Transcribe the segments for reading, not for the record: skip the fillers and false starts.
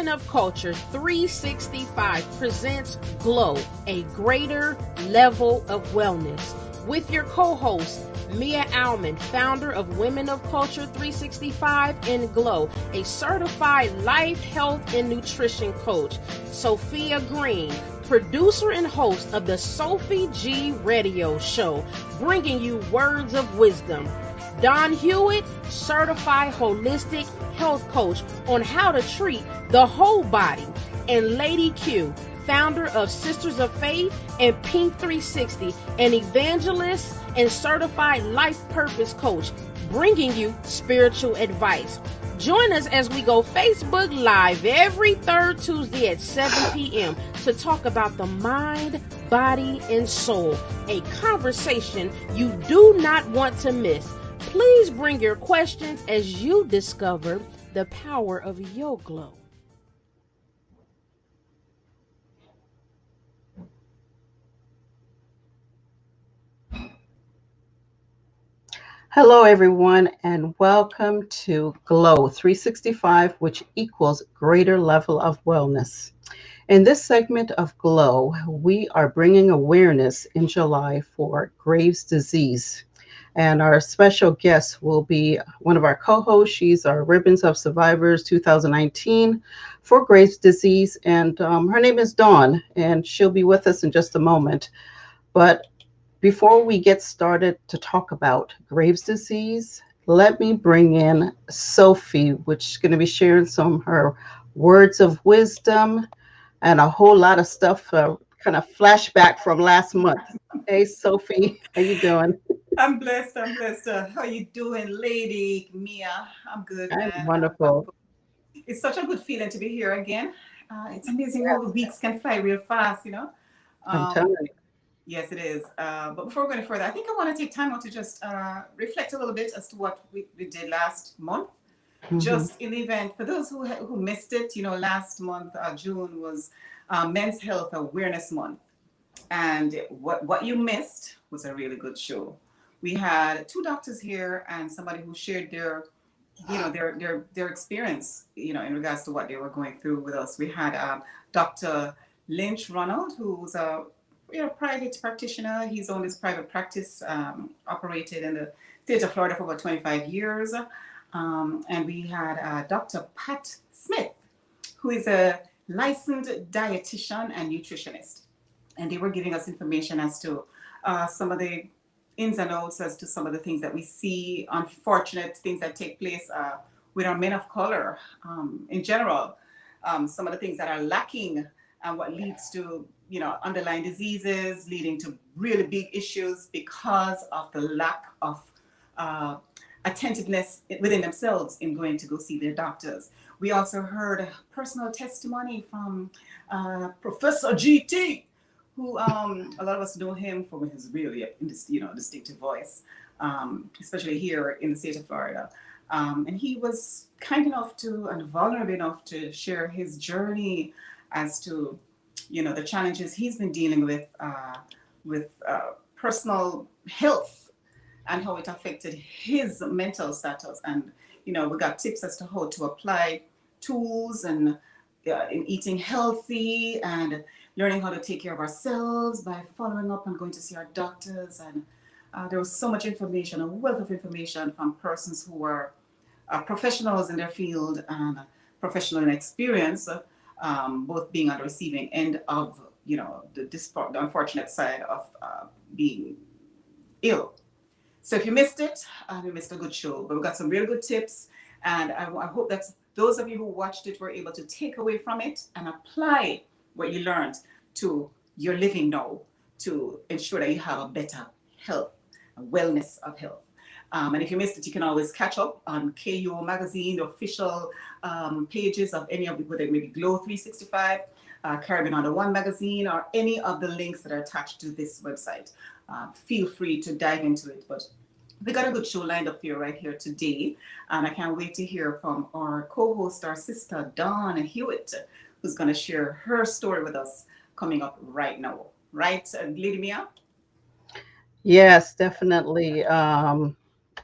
Women of Culture 365 presents Glow, a greater level of wellness. With your co-host, Mia Alman, founder of Women of Culture 365 and Glow, a certified life, health, and nutrition coach. Sophia Green, producer and host of the Sophie G Radio Show, bringing you words of wisdom. Don Hewitt, certified holistic health coach on how to treat the whole body. And Lady Q, founder of Sisters of Faith and Pink 360, an evangelist and certified life purpose coach, bringing you spiritual advice. Join us as we go Facebook Live every third Tuesday at 7 p.m. to talk about the mind, body, and soul, a conversation you do not want to miss. Please bring your questions as you discover the power of your glow. Hello, everyone, and welcome to Glow 365, which equals greater level of wellness. In this segment of Glow, we are bringing awareness in July for Graves' disease. And our special guest will be one of our co-hosts. She's our Ribbons of Survivors 2019 for Graves' disease. And her name is Dawn, and she'll be with us in just a moment. But before we get started to talk about Graves' disease, let me bring in Sophie, which is going to be sharing some of her words of wisdom and a whole lot of stuff, kind of flashback from last month. Hey, Sophie, how you doing? I'm blessed. I'm blessed. How you doing, Lady Mia? I'm good, I'm man. wonderful. It's such a good feeling to be here again. It's amazing how the weeks can fly real fast, you know. I'm telling Um, you. yes, it is. But before we go any further, I think I want to take time out to just reflect a little bit as to what we did last month. Mhm. Just in the event, for those who missed it, you know, last month, June was Men's Health Awareness Month. And what you missed was a really good show. We had two doctors here and somebody who shared their their experience, you know, in regards to what they were going through with us. We had Dr. Lynch Ronald, who's a private practitioner. He's owned his private practice, operated in the state of Florida for about 25 years. And we had Dr. Pat Smith, who is a licensed dietitian and nutritionist. And they were giving us information as to some of the ins and outs, as to some of the things that we see, unfortunate things that take place with our men of color in general, some of the things that are lacking and what leads to, you know, underlying diseases, leading to really big issues because of the lack of uh, attentiveness within themselves in going to go see their doctors. We also heard personal testimony from Professor GT, who a lot of us know him from his really distinctive voice, especially here in the state of Florida. And he was kind enough to and vulnerable enough to share his journey as to, you know, the challenges he's been dealing with personal health and how it affected his mental status. And, you know, we got tips as to how to apply tools and in eating healthy and learning how to take care of ourselves by following up and going to see our doctors. And there was so much information, a wealth of information from persons who were professionals in their field and professional in experience, both being on the receiving end of, you know, the unfortunate side of being ill. So if you missed it, you missed a good show. But we got some really good tips, and I hope that those of you who watched it were able to take away from it and apply what you learned to your living now to ensure that you have a better health, a wellness of health. And if you missed it, you can always catch up on KUO Magazine, the official pages of any of the, whether it may be Glow 365, Caribbean Under One Magazine, or any of the links that are attached to this website. Feel free to dive into it. But we got a good show lined up for you right here today. And I can't wait to hear from our co-host, our sister, Dawn Hewitt, who's going to share her story with us coming up right now. Right, Lady Mia? Yes, definitely.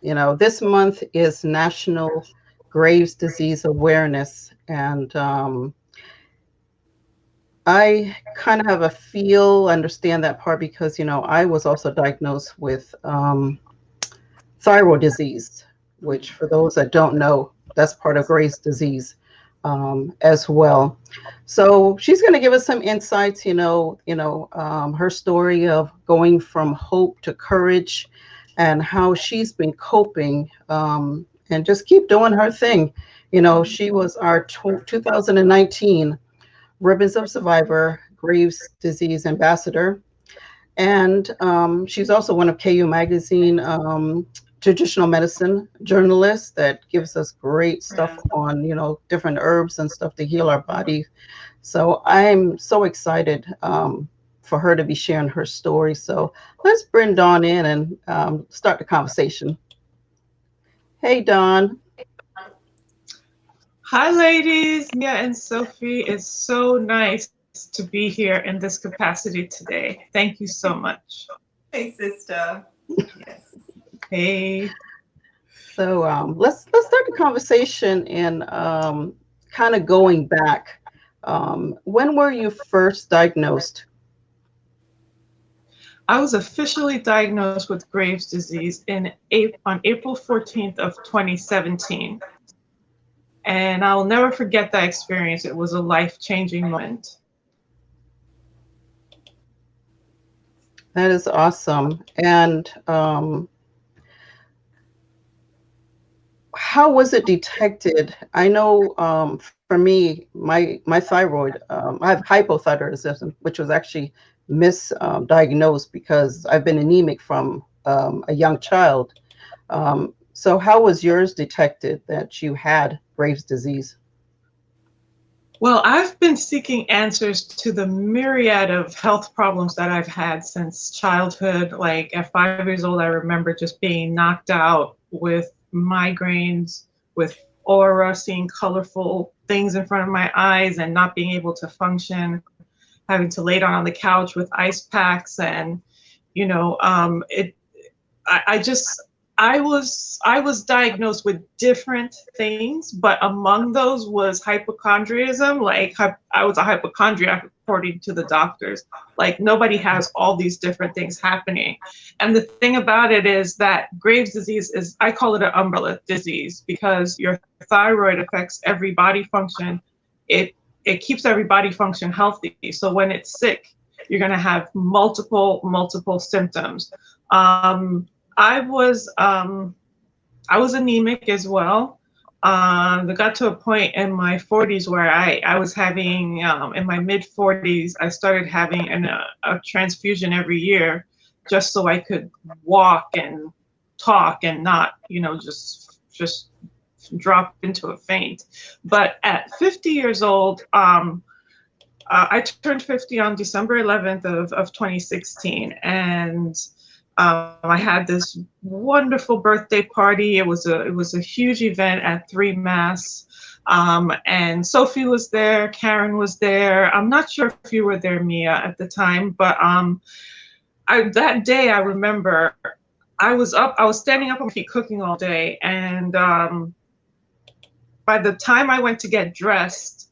You know, this month is National Graves' Disease Awareness. And I kind of have a understand that part because, I was also diagnosed with thyroid disease, which for those that don't know, that's part of Graves' disease as well. So she's going to give us some insights, her story of going from hope to courage and how she's been coping and just keep doing her thing. She was our 2019 Ribbons of Survivor Graves' Disease Ambassador. And she's also one of KU Magazine traditional medicine journalists that gives us great stuff on, different herbs and stuff to heal our body. So I'm so excited for her to be sharing her story. So let's bring Dawn in and start the conversation. Hey, Dawn. Hi, ladies. Mia and Sophie. It's so nice to be here in this capacity today. Thank you so much. Hey, sister. Yes. Hey. So let's start the conversation and kind of going back. When were you first diagnosed? I was officially diagnosed with Graves' disease on April 14th of 2017. And I'll never forget that experience. It was a life-changing moment. That is awesome. And how was it detected? I know for me, my thyroid, I have hypothyroidism, which was actually misdiagnosed because I've been anemic from a young child. So how was yours detected that you had Graves' disease? Well, I've been seeking answers to the myriad of health problems that I've had since childhood. Like at 5 years old, I remember just being knocked out with migraines, with aura, seeing colorful things in front of my eyes and not being able to function, having to lay down on the couch with ice packs. And, I was diagnosed with different things, but among those was hypochondriacism. Like I was a hypochondriac according to the doctors. Like nobody has all these different things happening. And the thing about it is that Graves' disease I call it an umbrella disease because your thyroid affects every body function. It keeps every body function healthy. So when it's sick, you're gonna have multiple symptoms. I was anemic as well. I got to a point in my 40s where I was having, in my mid 40s, I started having a transfusion every year just so I could walk and talk and not, just drop into a faint. But at 50 years old, I turned 50 on December 11th of 2016, and I had this wonderful birthday party. It was a huge event at 3 Mass. And Sophie was there, Karen was there. I'm not sure if you were there, Mia, at the time, but that day I remember I was standing up on my feet cooking all day. And by the time I went to get dressed,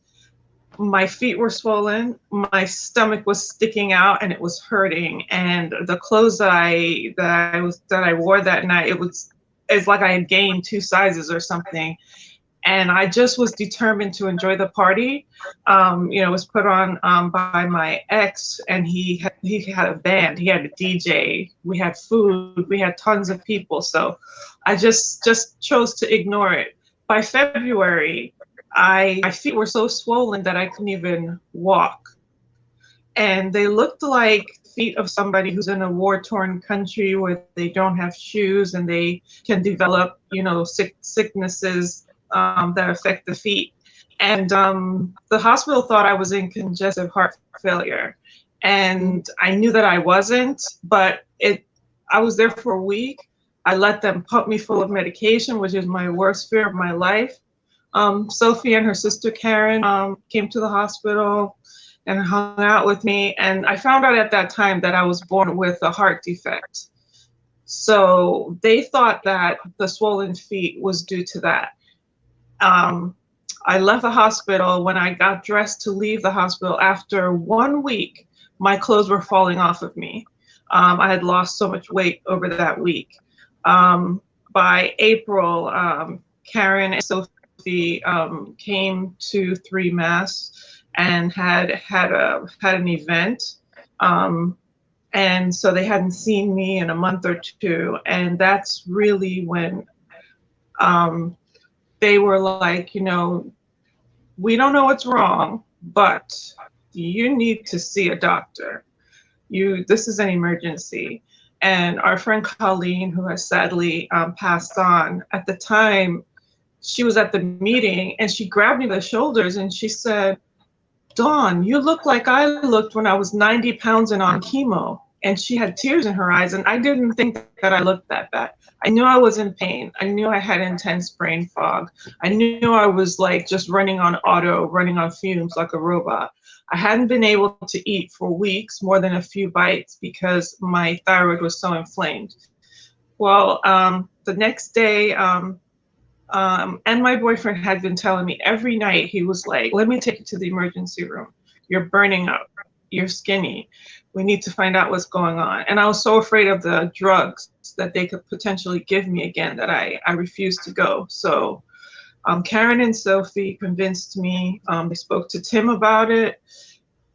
my feet were swollen, my stomach was sticking out, and it was hurting. And the clothes that I wore that night, it's like I had gained 2 sizes or something. And I just was determined to enjoy the party. It was put on by my ex, and he had a band, he had a DJ, we had food, we had tons of people. So I just chose to ignore it. By February, my feet were so swollen that I couldn't even walk. And they looked like feet of somebody who's in a war-torn country where they don't have shoes and they can develop, sicknesses that affect the feet. And the hospital thought I was in congestive heart failure. And I knew that I wasn't, but I was there for a week. I let them pump me full of medication, which is my worst fear of my life. Sophie and her sister Karen came to the hospital and hung out with me. And I found out at that time that I was born with a heart defect. So they thought that the swollen feet was due to that. I left the hospital. When I got dressed to leave the hospital, after 1 week, my clothes were falling off of me. I had lost so much weight over that week. By April, Karen and Sophie came to 3 Mass and had an event. And so they hadn't seen me in a month or two. And that's really when they were like, you know, we don't know what's wrong, but you need to see a doctor. This is an emergency. And our friend Colleen, who has sadly passed on, at the time, she was at the meeting and she grabbed me by the shoulders and she said, Dawn, you look like I looked when I was 90 pounds and on chemo. And she had tears in her eyes, and I didn't think that I looked that bad. I knew I was in pain. I knew I had intense brain fog. I knew I was like just running on fumes like a robot. I hadn't been able to eat for weeks, more than a few bites, because my thyroid was so inflamed. Well, the next day, and my boyfriend had been telling me every night, he was like, let me take you to the emergency room. You're burning up. You're skinny. We need to find out what's going on. And I was so afraid of the drugs that they could potentially give me again that I refused to go. So Karen and Sophie convinced me. They spoke to Tim about it.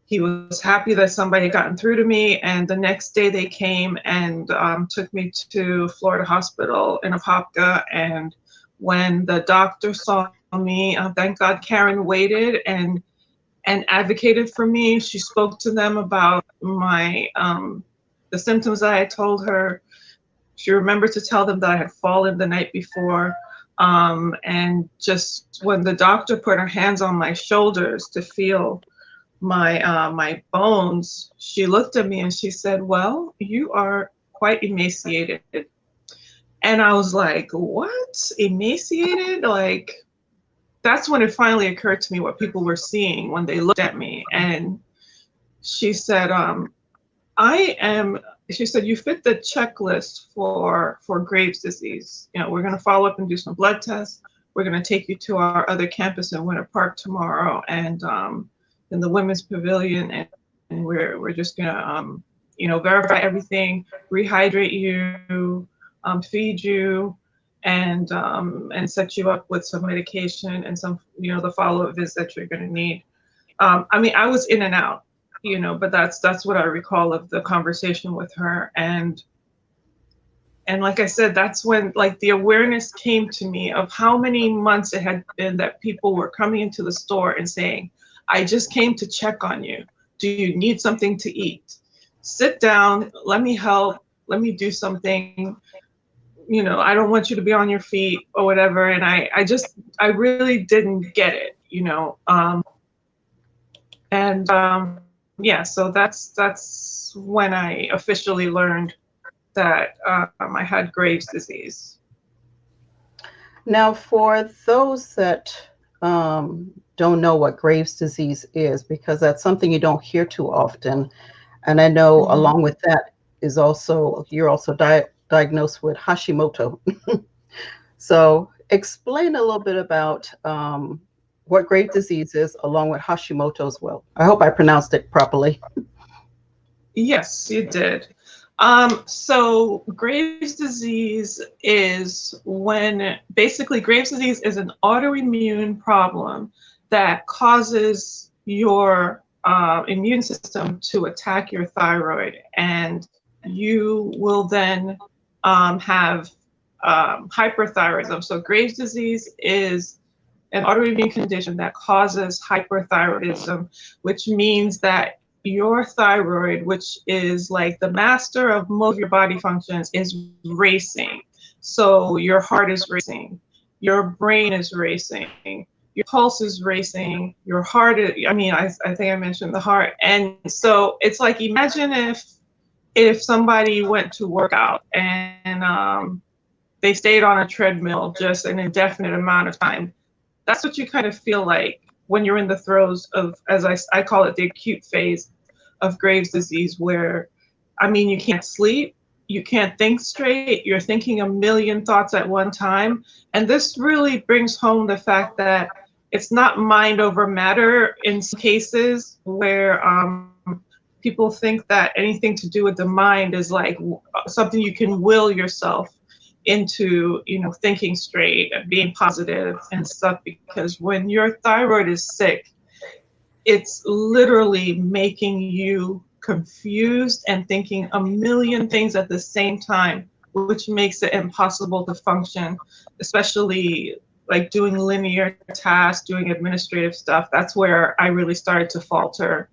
He was happy that somebody had gotten through to me. And the next day they came and took me to Florida Hospital in Apopka. And when the doctor saw me, thank God Karen waited and advocated for me. She spoke to them about my the symptoms that I told her. She remembered to tell them that I had fallen the night before. And just when the doctor put her hands on my shoulders to feel my bones, she looked at me and she said, well, you are quite emaciated. And I was like, what? Emaciated? Like, that's when it finally occurred to me what people were seeing when they looked at me. And she said, she said, you fit the checklist for Graves' disease. You know, we're going to follow up and do some blood tests. We're going to take you to our other campus in Winter Park tomorrow and in the Women's Pavilion. And we're just going to, you know, verify everything, rehydrate you, feed you, and set you up with some medication and some, you know, the follow-up visits that you're going to need. I mean, I was in and out, you know, but that's what I recall of the conversation with her. And like I said, that's when like the awareness came to me of how many months it had been that people were coming into the store and saying, I just came to check on you. Do you need something to eat? Sit down, let me help, let me do something. You know, I don't want you to be on your feet or whatever. And I really didn't get it, you know. Yeah, so that's when I officially learned that I had Graves' disease. Now, for those that don't know what Graves' disease is, because that's something you don't hear too often, and I know along with that is also, you're also diagnosed with Hashimoto. So explain a little bit about what Graves' disease is along with Hashimoto as well. I hope I pronounced it properly. Yes, you did. So Graves' disease is when basically Graves' disease is an autoimmune problem that causes your immune system to attack your thyroid, and you will then have hyperthyroidism. So Graves' disease is an autoimmune condition that causes hyperthyroidism, which means that your thyroid, which is like the master of most of your body functions, is racing. So your heart is racing, your brain is racing, your pulse is racing, your heart is, I mean, I think I mentioned the heart. And so it's like, imagine if somebody went to work out and they stayed on a treadmill just an indefinite amount of time. That's what you kind of feel like when you're in the throes of, as I call it, the acute phase of Graves' disease, where, I mean, you can't sleep, you can't think straight, you're thinking a million thoughts at one time. And this really brings home the fact that it's not mind over matter in some cases where people think that anything to do with the mind is like something you can will yourself into, you know, thinking straight and being positive and stuff, because when your thyroid is sick, it's literally making you confused and thinking a million things at the same time, which makes it impossible to function, especially like doing linear tasks, doing administrative stuff. That's where I really started to falter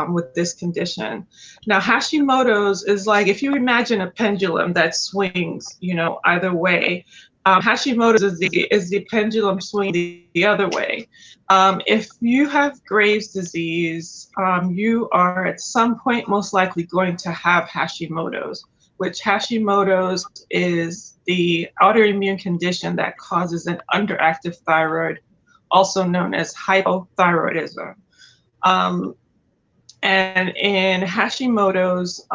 with this condition. Now, Hashimoto's is like, if you imagine a pendulum that swings, you know, either way, Hashimoto's is the pendulum swinging the other way. If you have Graves' disease, you are at some point most likely going to have Hashimoto's, which Hashimoto's is the autoimmune condition that causes an underactive thyroid, also known as hypothyroidism. And in Hashimoto's,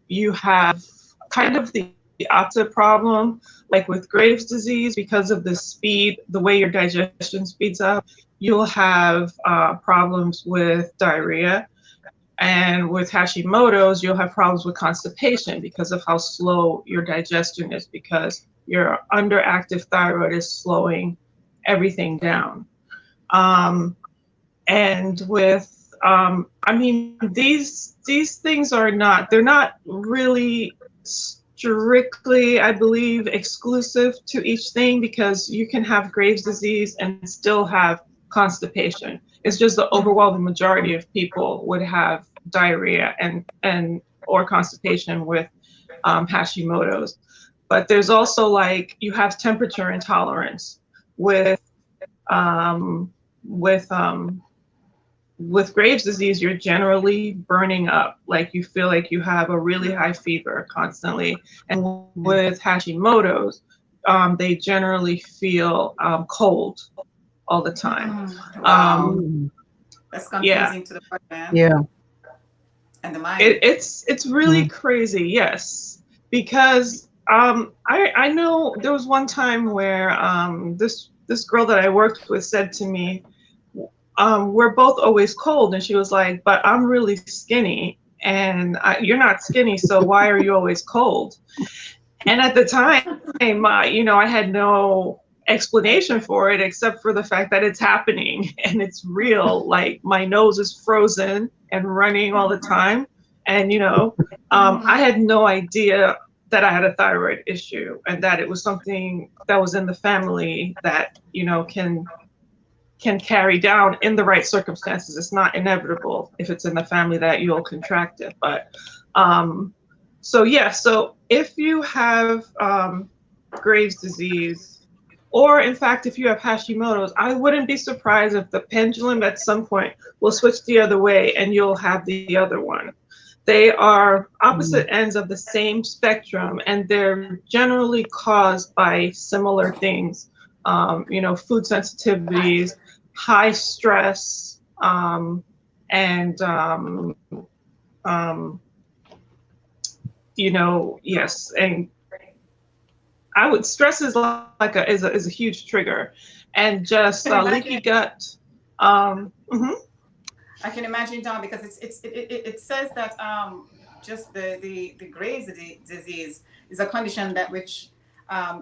you have kind of the opposite problem, like with Graves' disease, because of the speed, the way your digestion speeds up, you'll have problems with diarrhea. And with Hashimoto's, you'll have problems with constipation because of how slow your digestion is, because your underactive thyroid is slowing everything down. And with, I mean, these things are not, they're not really strictly, I believe, exclusive to each thing, because you can have Graves' disease and still have constipation. It's just the overwhelming majority of people would have diarrhea and or constipation with Hashimoto's. But there's also, like, you have temperature intolerance with Graves' disease. You're generally burning up, like you feel like you have a really high fever constantly. And with Hashimoto's, they generally feel cold all the time. Wow. That's confusing yeah. to the body, man. Yeah. And the mind. It's really crazy, yes, because I know there was one time where this girl that I worked with said to me, we're both always cold, and she was like, but I'm really skinny, and you're not skinny, so why are you always cold? And at the time, you know, I had no explanation for it except for the fact that it's happening and it's real. Like, my nose is frozen and running all the time, and you know, I had no idea that I had a thyroid issue, and that it was something that was in the family that, you know, can carry down in the right circumstances. It's not inevitable if it's in the family that you'll contract it. But so yeah, so if you have Graves' disease, or in fact, if you have Hashimoto's, I wouldn't be surprised if the pendulum at some point will switch the other way and you'll have the other one. They are opposite ends of the same spectrum, and they're generally caused by similar things. You know, food sensitivities, high stress, and you know, yes, and stress is like is a huge trigger, and just leaky gut. I can imagine, Don, because it says that just the Graves' disease is a condition that which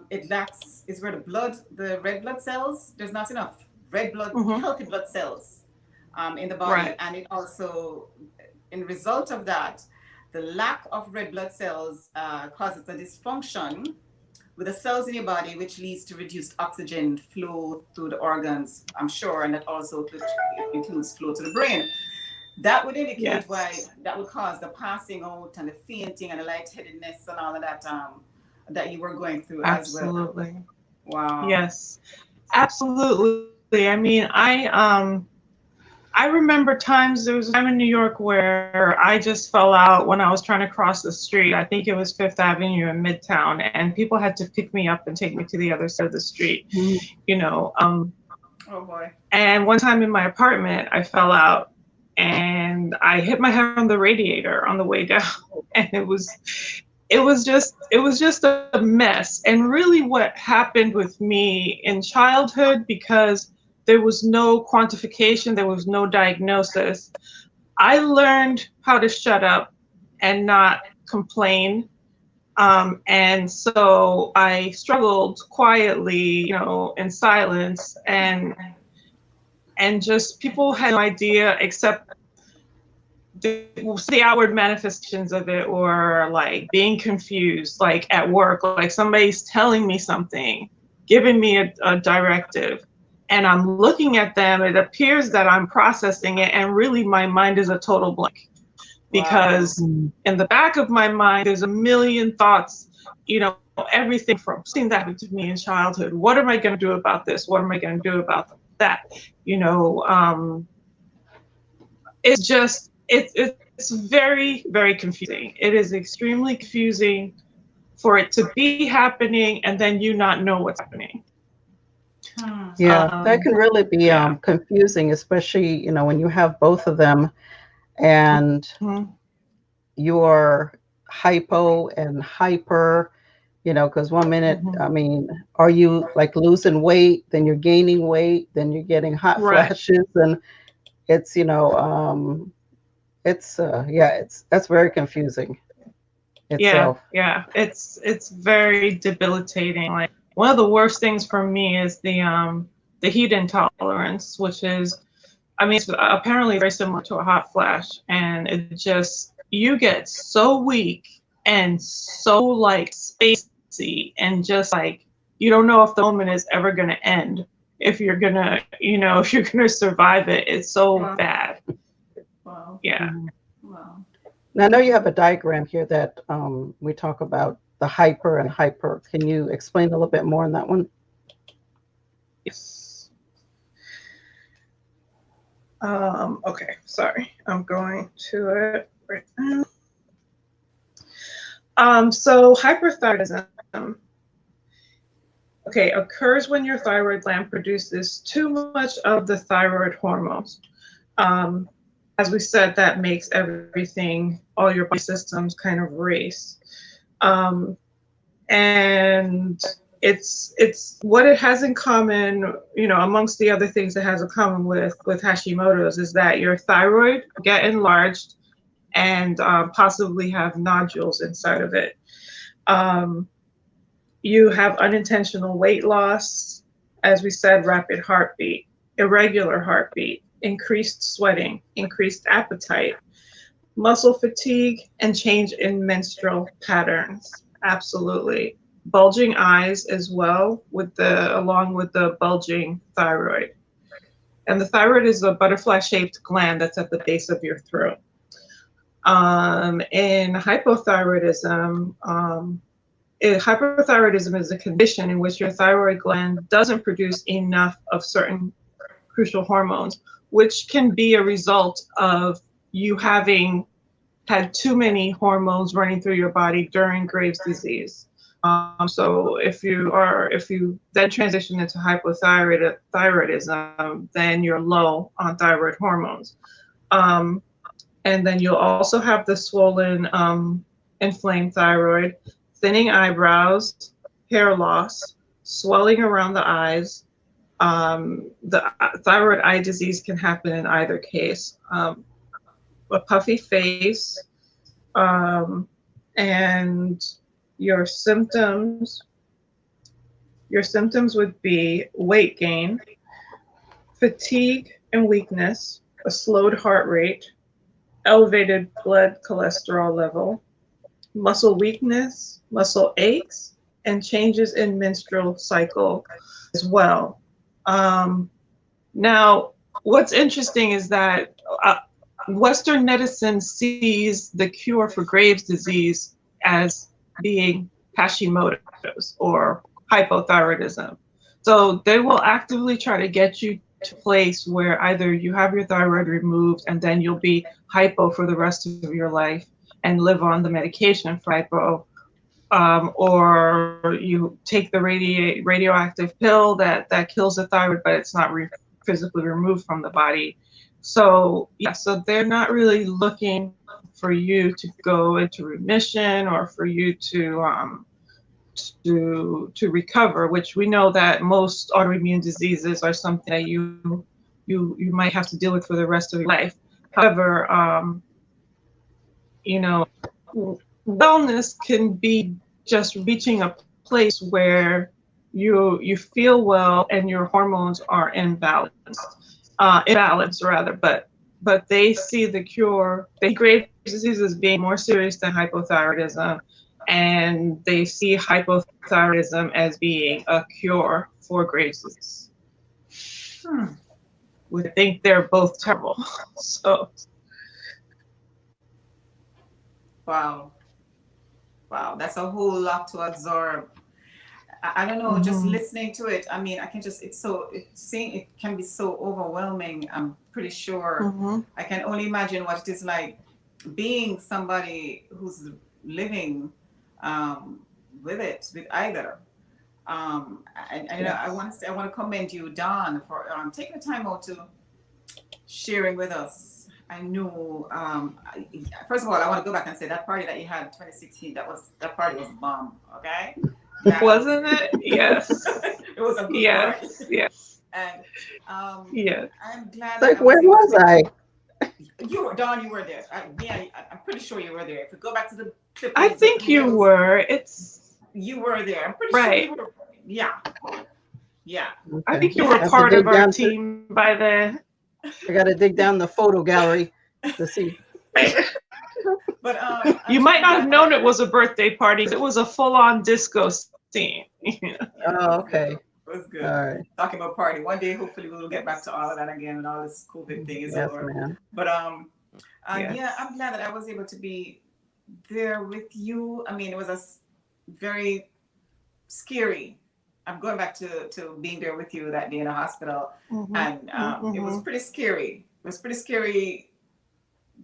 it lacks, is where the red blood cells, there's not enough red blood, healthy blood cells in the body. Right. And it also, in result of that, the lack of red blood cells causes a dysfunction with the cells in your body, which leads to reduced oxygen flow through the organs, I'm sure, and that also includes flow to the brain. That would indicate why that would cause the passing out and the fainting and the lightheadedness and all of that that you were going through as well. Absolutely. Wow. Yes, absolutely. I mean, I remember times, there was a time in New York where I just fell out when I was trying to cross the street. I think it was Fifth Avenue in Midtown, and people had to pick me up and take me to the other side of the street, you know. Oh boy. And one time in my apartment, I fell out and I hit my head on the radiator on the way down, and it was just a mess. And really what happened with me in childhood, because there was no quantification, there was no diagnosis. I learned how to shut up and not complain. And so I struggled quietly, in silence, and just people had no idea except the outward manifestations of it, or like being confused, like at work, like somebody's telling me something, giving me a directive, and I'm looking at them. It appears that I'm processing it, and really my mind is a total blank, because in the back of my mind there's a million thoughts, everything from something that happened to me in childhood. What am I going to do about this? What am I going to do about that? It's just, it's very, very confusing. It is extremely confusing for it to be happening and then you not know what's happening. Yeah, that can really be confusing, especially, when you have both of them and you're hypo and hyper, because one minute, I mean, are you like losing weight, then you're gaining weight, then you're getting hot flashes, and it's, that's very confusing itself. Yeah, it's very debilitating. Like, one of the worst things for me is the heat intolerance, which is, I mean, it's apparently very similar to a hot flash, and it just, you get so weak and so like spacey, and just like you don't know if the moment is ever going to end, if you're gonna, if you're gonna survive it. It's so bad. Wow. Yeah. Wow. Now, I know you have a diagram here that we talk about the hyper and hyper. Can you explain a little bit more on that one? Yes. Okay, sorry. I'm going to it right now. So hyperthyroidism, occurs when your thyroid gland produces too much of the thyroid hormones. As we said, that makes everything, all your body systems kind of race. And it's what it has in common, amongst the other things it has in common with Hashimoto's, is that your thyroid get enlarged and possibly have nodules inside of it. You have unintentional weight loss, as we said, rapid heartbeat, irregular heartbeat, increased sweating, increased appetite, muscle fatigue, and change in menstrual patterns. Absolutely. Bulging eyes as well, along with the bulging thyroid. And the thyroid is a butterfly-shaped gland that's at the base of your throat. In hypothyroidism, hyperthyroidism is a condition in which your thyroid gland doesn't produce enough of certain crucial hormones, which can be a result of you having had too many hormones running through your body during Graves' disease. So if you then transition into hypothyroidism, then you're low on thyroid hormones. And then you'll also have the swollen, inflamed thyroid, thinning eyebrows, hair loss, swelling around the eyes. The thyroid eye disease can happen in either case. A puffy face, and your symptoms would be weight gain, fatigue and weakness, a slowed heart rate, elevated blood cholesterol level, muscle weakness, muscle aches, and changes in menstrual cycle as well. Now, what's interesting is that Western medicine sees the cure for Graves' disease as being Hashimoto's or hypothyroidism. So they will actively try to get you to a place where either you have your thyroid removed and then you'll be hypo for the rest of your life and live on the medication for hypo, or you take the radioactive pill that kills the thyroid, but it's not physically removed from the body. So so they're not really looking for you to go into remission or for you to to recover, which we know that most autoimmune diseases are something that you might have to deal with for the rest of your life. However, you know, wellness can be just reaching a place where you feel well and your hormones are imbalanced rather, but they see the cure, they see Graves' disease as being more serious than hypothyroidism, and they see hypothyroidism as being a cure for Graves' disease. We think they're both terrible. So. Wow. Wow, that's a whole lot to absorb. I don't know, just listening to it, I mean, I can just, it can be so overwhelming. I'm pretty sure. I can only imagine what it is like being somebody who's living with either. And you know, I want to commend you, Dawn, for taking the time out to sharing with us. I knew, first of all, I want to go back and say that party that you had in 2016, that party was bomb, okay? Wasn't it? Yes. It was a good yes. party. Yes. And yes. I'm glad. Like, where was I? You were, Dawn, you were there. I'm pretty sure you were there. If we go back to the clip. I think you were. You were there. I'm pretty sure you were. Yeah. Yeah. Okay. I think you were part of our team by then. I got to dig down the photo gallery to see. But you might not have known it was a birthday party. It was a full-on disco scene. Oh, okay. It was good. All right. Talking about party. One day, hopefully, we'll get back to all of that again when all this COVID thing is over. Man. But yes. yeah, I'm glad that I was able to be there with you. I mean, it was a very scary. I'm going back to being there with you that day in the hospital, and it was pretty scary. It was pretty scary.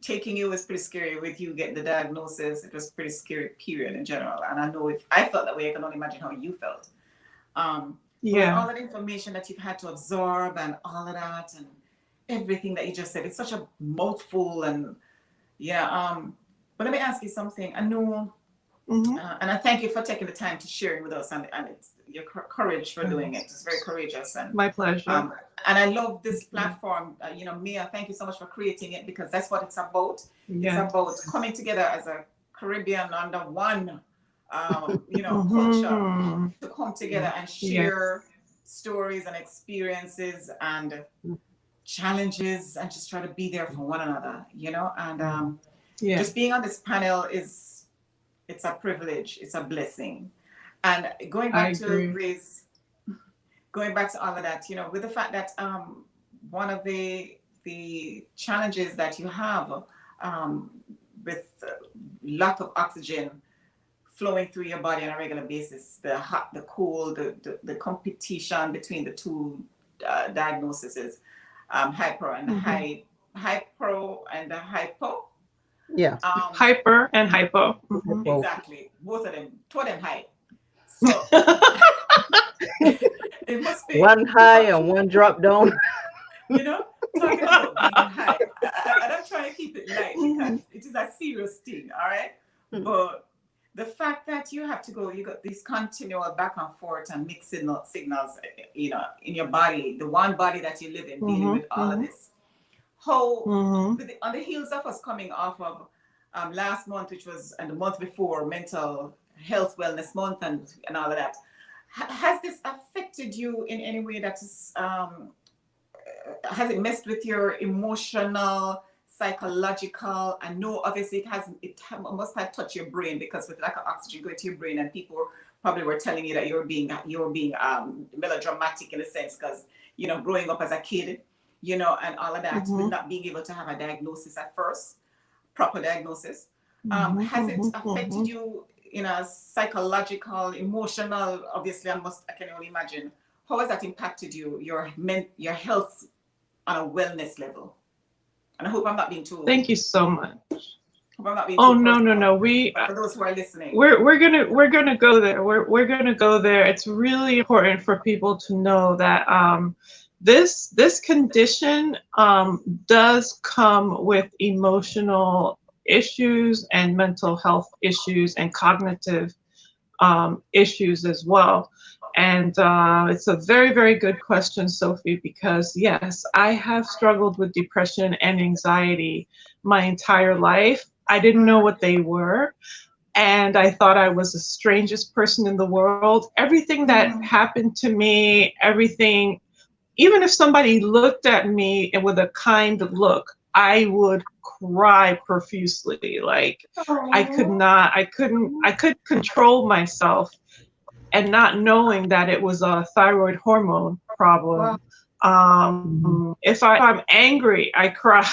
Taking you was pretty scary. With you getting the diagnosis, it was pretty scary period in general. And I know if I felt that way, I can only imagine how you felt. Yeah. All that information that you've had to absorb and all of that and everything that you just said, it's such a mouthful. And yeah. But let me ask you something. I know, and I thank you for taking the time to sharing with us, and it's your courage for doing it. It's very courageous. And my pleasure. And I love this platform. You know, Mia, thank you so much for creating it, because that's what it's about. Yes. It's about coming together as a Caribbean under one, you know, culture, to come together and share stories and experiences and challenges, and just try to be there for one another, you know. And just being on this panel it's a privilege. It's a blessing. And going back to Grace, going back to all of that, you know, with the fact that one of the challenges that you have with lack of oxygen flowing through your body on a regular basis, the hot, the cold, the competition between the two diagnoses, hyper and hypo. Yeah. Hyper and hypo. Exactly. Both of them. Two of them high. So it must be one high and one drop down. You know, talking about being high. And I'm trying to keep it light because it is a serious thing, all right? But the fact that you have to go, you got this continual back and forth and mixed signals, you know, in your body, the one body that you live in, dealing with all of this. How, on the heels of us coming off of last month, which was, and the month before, Mental Health Wellness Month and all of that, has this affected you in any way that is, has it messed with your emotional, psychological? I know obviously it must have touched your brain, because with lack of oxygen going to your brain, and people probably were telling you that you're being melodramatic in a sense, because, you know, growing up as a kid, you know, and all of that, with not being able to have a diagnosis at first, proper diagnosis. Has it affected you in a psychological, emotional, obviously I can only imagine, how has that impacted you, your health on a wellness level? And I hope I'm not being too. Thank you so much. Hope I'm not being oh too no. For those who are listening, we're gonna go there. We're gonna go there. It's really important for people to know that this condition does come with emotional issues and mental health issues and cognitive issues as well. And it's a very, very good question, Sophie, because yes, I have struggled with depression and anxiety my entire life. I didn't know what they were. And I thought I was the strangest person in the world. Everything that happened to me, everything, even if somebody looked at me and with a kind look, I would cry profusely. Like I couldn't control myself, and not knowing that it was a thyroid hormone problem. If I'm angry, I cry.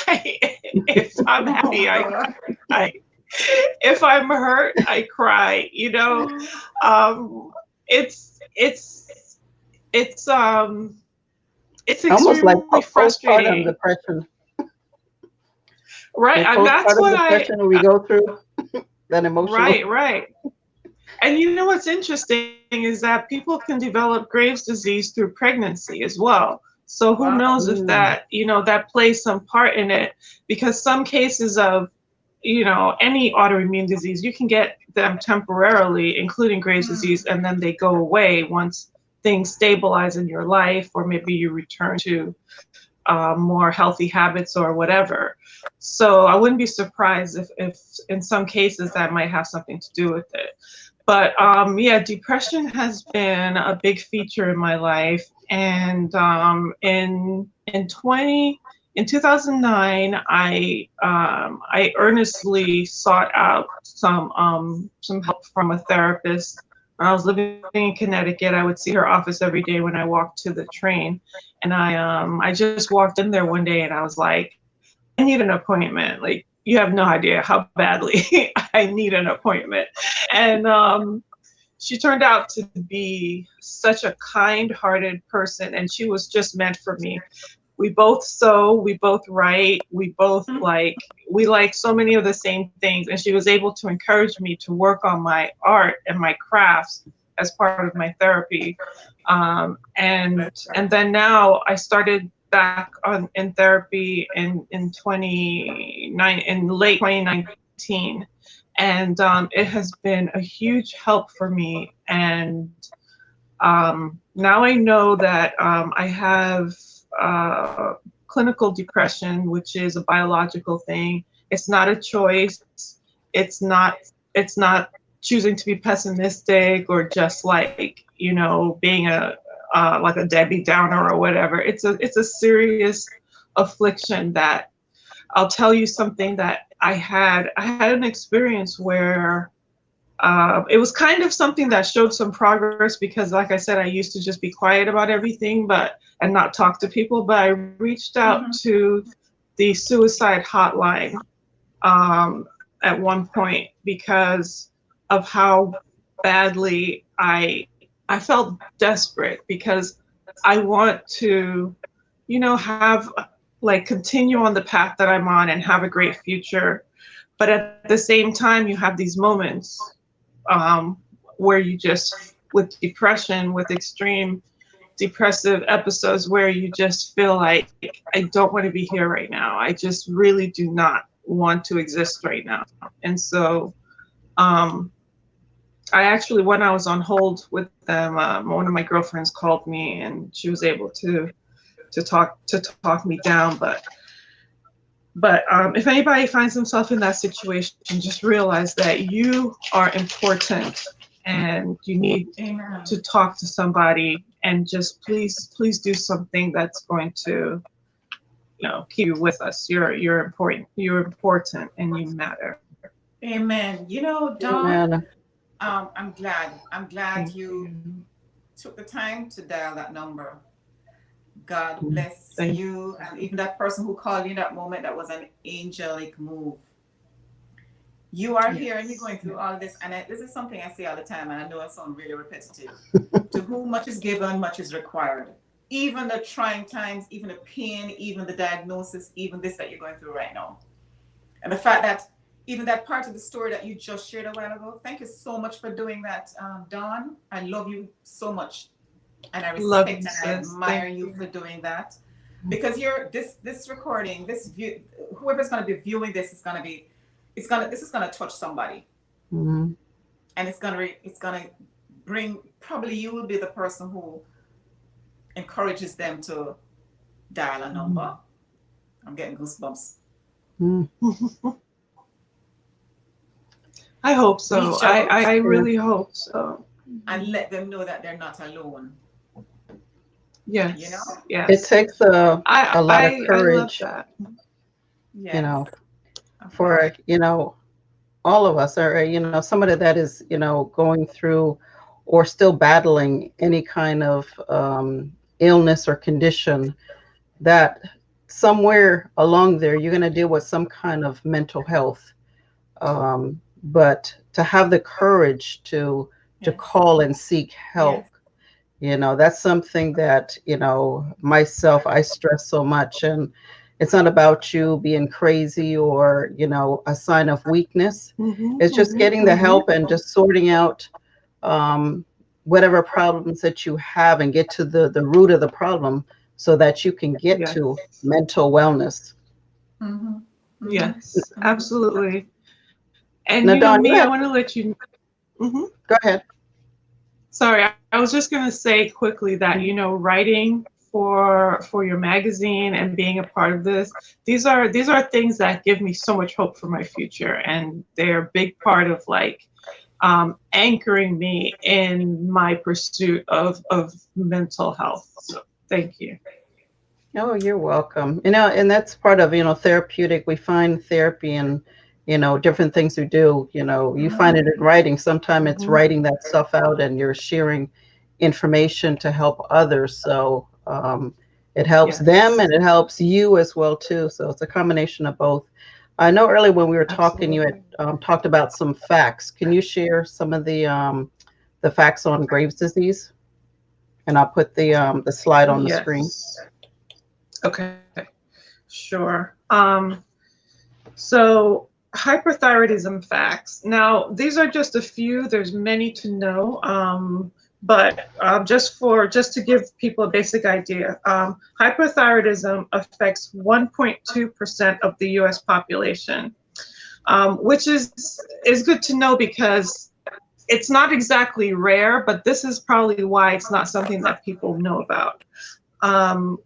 If I'm happy, I cry. If I'm hurt, I cry. You know, it's Almost like extremely postpartum frustrating. depression. Right, Like and that's postpartum what depression we go through, that emotional. right. And you know what's interesting is that people can develop Graves' disease through pregnancy as well. So who knows if that, that plays some part in it, because some cases of, any autoimmune disease, you can get them temporarily, including Graves' disease, and then they go away once things stabilize in your life, or maybe you return to more healthy habits or whatever. So I wouldn't be surprised if in some cases that might have something to do with it. But yeah, depression has been a big feature in my life. And in 2009, I earnestly sought out some help from a therapist. When I was living in Connecticut, I would see her office every day when I walked to the train. And I just walked in there one day and I was like, I need an appointment. Like, you have no idea how badly I need an appointment. And she turned out to be such a kind-hearted person, and she was just meant for me. We both sew, we both write, we both we like so many of the same things, and she was able to encourage me to work on my art and my crafts as part of my therapy. And then now I started back in therapy in late 2019, and it has been a huge help for me. And now I know that I have clinical depression, which is a biological thing. It's not a choice. It's not choosing to be pessimistic or just being like a Debbie Downer or whatever. It's a serious affliction that I'll tell you something that I had an experience where it was kind of something that showed some progress, because like I said, I used to just be quiet about everything and not talk to people, but I reached out to the suicide hotline at one point because of how badly I felt desperate, because I want to, have continue on the path that I'm on and have a great future. But at the same time, you have these moments where you just, with depression, with extreme depressive episodes, where you just feel like, I don't want to be here right now. I just really do not want to exist right now. And so I actually, when I was on hold with them, one of my girlfriends called me and she was able to talk me down. But if anybody finds themselves in that situation, just realize that you are important and you need to talk to somebody, and just please do something that's going to, keep you with us. You're important. You're important and you matter. Amen. Dawn, I'm glad you took the time to dial that number. God bless you. And even that person who called you in that moment, that was an angelic move. You are here and you're going through all this. And this is something I say all the time, and I know it sounds really repetitive. To whom much is given, much is required. Even the trying times, even the pain, even the diagnosis, even this that you're going through right now. And the fact that even that part of the story that you just shared a while ago, thank you so much for doing that, Dawn. I love you so much. And I respect and I admire you for doing that, because this recording, whoever's going to be viewing this is going to touch somebody. and it's gonna bring, probably you will be the person who encourages them to dial a number. I'm getting goosebumps. Mm. I hope so. Reach out I really hope so. and let them know that they're not alone. Yes. You know? Yes. It takes a lot of I love courage, that. Yes. you know, Okay. for, all of us are, somebody that is, going through or still battling any kind of illness or condition, that somewhere along there you're going to deal with some kind of mental health. But to have the courage to Yes. call and seek help, Yes. that's something that, myself, I stress so much. And it's not about you being crazy or, a sign of weakness. It's just getting the help and just sorting out um, whatever problems that you have and get to the root of the problem so that you can get Yes. to mental wellness. Mm-hmm. Mm-hmm. Yes, Mm-hmm. absolutely. And Now, Dawn, me, I want to let you. Mhm. go ahead. Sorry, I was just going to say quickly that writing for your magazine and being a part of this, these are things that give me so much hope for my future, and they're a big part of like anchoring me in my pursuit of mental health. So thank you. Oh, you're welcome. And that's part of, therapeutic. We find therapy in, different things we do. You find it in writing. Sometimes it's Mhm. writing that stuff out and you're sharing information to help others. So it helps them Yes, and it helps you as well too. So it's a combination of both. I know earlier when we were talking, you had absolutely. talked about some facts. Can you share some of the facts on Graves' disease? And I'll put the slide on the screen. Yes. Okay. Sure. So hyperthyroidism facts. Now, these are just a few. There's many to know. But just to give people a basic idea, hyperthyroidism affects 1.2% of the U.S. population, which is good to know because it's not exactly rare, but this is probably why it's not something that people know about. Um,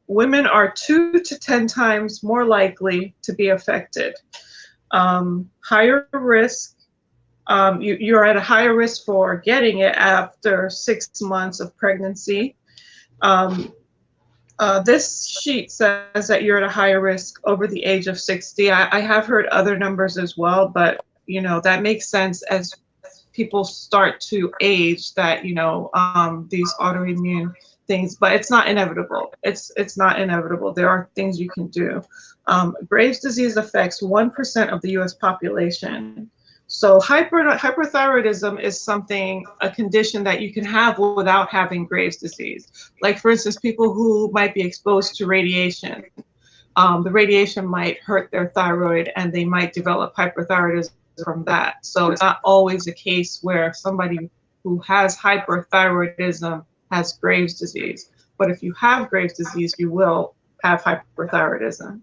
Women are 2 to 10 times more likely to be affected. Higher risk, you're at a higher risk for getting it after 6 months of pregnancy. This sheet says that you're at a higher risk over the age of 60. I have heard other numbers as well, but that makes sense as people start to age, that these autoimmune things, but it's not inevitable. It's not inevitable. There are things you can do. Graves' disease affects 1% of the U.S. population. So hyperthyroidism is a condition that you can have without having Graves' disease. Like, for instance, people who might be exposed to radiation. The radiation might hurt their thyroid and they might develop hyperthyroidism from that. So it's not always a case where somebody who has hyperthyroidism has Graves' disease. But if you have Graves' disease, you will have hyperthyroidism.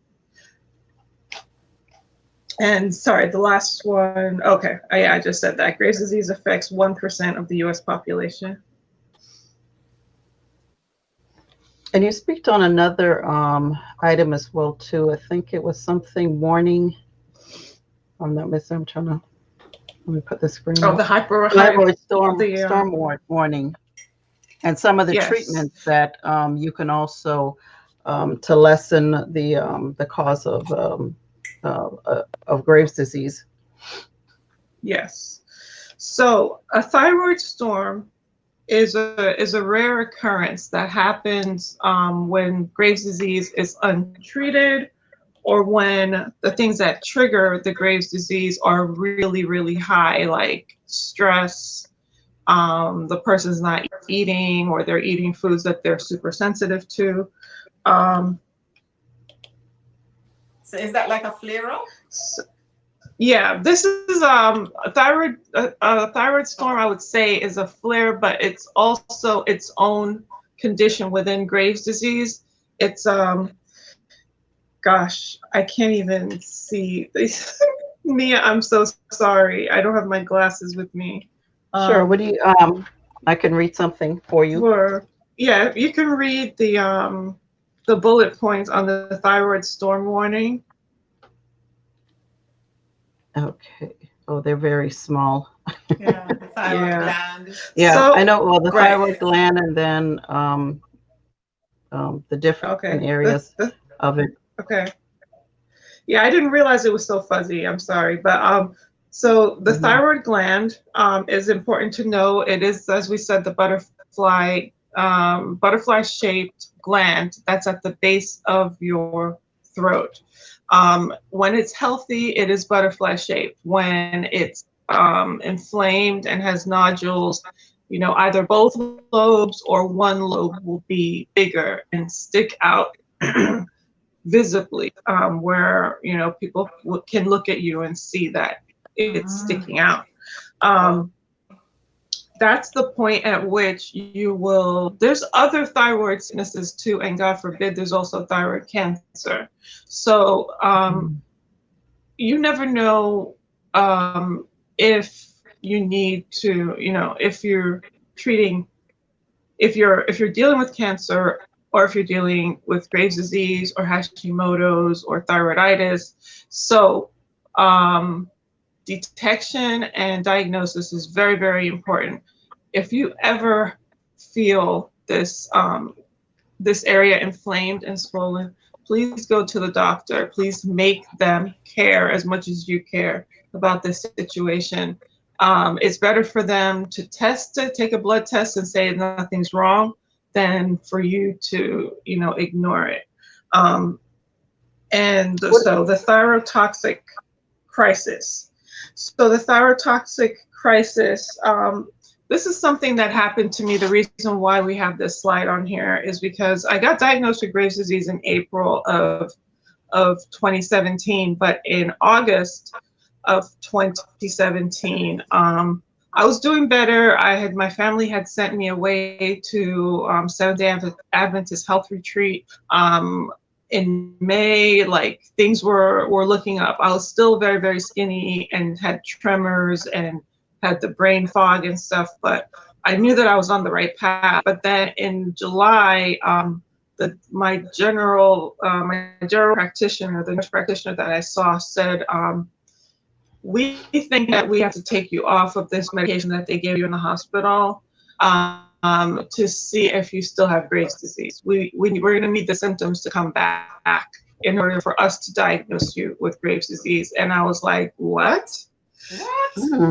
And sorry, the last one. Okay, I just said that. Graves' disease affects 1% of the US population. And you speak on another item as well too. I think it was something warning. I'm not missing. I'm trying to let me put the screen Oh, up. the Thyroid the storm warning, and some of the yes. treatments that you can also to lessen the cause of Graves' disease. Yes. So a thyroid storm is a rare occurrence that happens when Graves' disease is untreated, or when the things that trigger the Graves' disease are really, really high, like stress, the person's not eating, or they're eating foods that they're super sensitive to. So is that like a flare up? Yeah, this is a thyroid storm, I would say, is a flare, but it's also its own condition within Graves' disease. It's gosh, I can't even see. Mia, I'm so sorry. I don't have my glasses with me. Sure. What do you, I can read something for you. Yeah, you can read the bullet points on the thyroid storm warning. Okay. Oh, they're very small. Yeah, the thyroid gland. Yeah, So, I know. Well, the right. thyroid gland, and then the different Okay. areas of it. Okay. Yeah, I didn't realize it was so fuzzy. I'm sorry, but so the thyroid gland is important to know. It is, as we said, the butterfly shaped gland that's at the base of your throat. When it's healthy, it is butterfly shaped. When it's inflamed and has nodules, either both lobes or one lobe will be bigger and stick out visibly, where people can look at you and see that it's sticking out. That's the point at which you will. There's other thyroid sicknesses too, and God forbid, there's also thyroid cancer. So you never know if you need to, if you're treating, if you're dealing with cancer, or if you're dealing with Graves' disease or Hashimoto's or thyroiditis. So detection and diagnosis is very, very important. If you ever feel this this area inflamed and swollen, please go to the doctor. Please make them care as much as you care about this situation. It's better for them to test it, take a blood test and say nothing's wrong, than for you to, ignore it. And so the thyrotoxic crisis. So the thyrotoxic crisis, this is something that happened to me. The reason why we have this slide on here is because I got diagnosed with Graves' disease in April of 2017, but in August of 2017, I was doing better. My family had sent me away to Seventh-day Adventist Health Retreat. In May, like things were looking up. I was still very, very skinny and had tremors and had the brain fog and stuff, but I knew that I was on the right path. But then in July, my general practitioner, the nurse practitioner that I saw, said, we think that we have to take you off of this medication that they gave you in the hospital to see if you still have Graves' disease. We're going to need the symptoms to come back in order for us to diagnose you with Graves' disease. And I was like, what?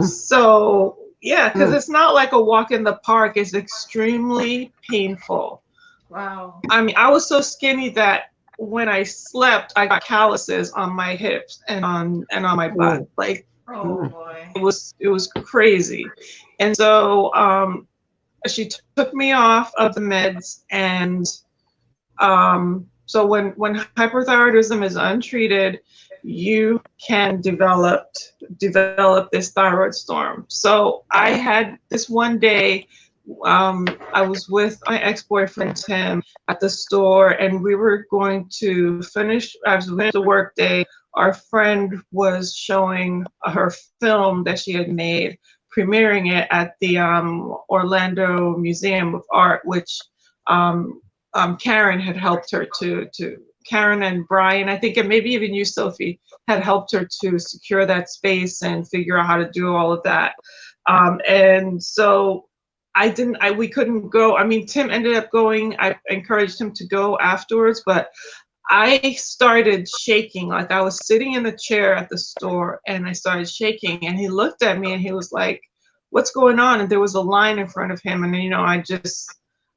So, yeah, because it's not like a walk in the park. It's extremely painful. Wow. I mean, I was so skinny that when I slept, I got calluses on my hips and on my butt. Like, oh boy, it was crazy. And so she took me off of the meds, and so when hyperthyroidism is untreated, you can develop this thyroid storm. So I had this one day. I was with my ex-boyfriend Tim at the store, and we were going to finish. I was finished the work day. Our friend was showing her film that she had made, premiering it at the Orlando Museum of Art, which Karen had helped her to Karen and Brian, I think, and maybe even you, Sophie, had helped her to secure that space and figure out how to do all of that. And so we couldn't go. I mean, Tim ended up going. I encouraged him to go afterwards, but I started shaking. Like, I was sitting in the chair at the store and I started shaking, and he looked at me and he was like, what's going on? And there was a line in front of him. And, I'm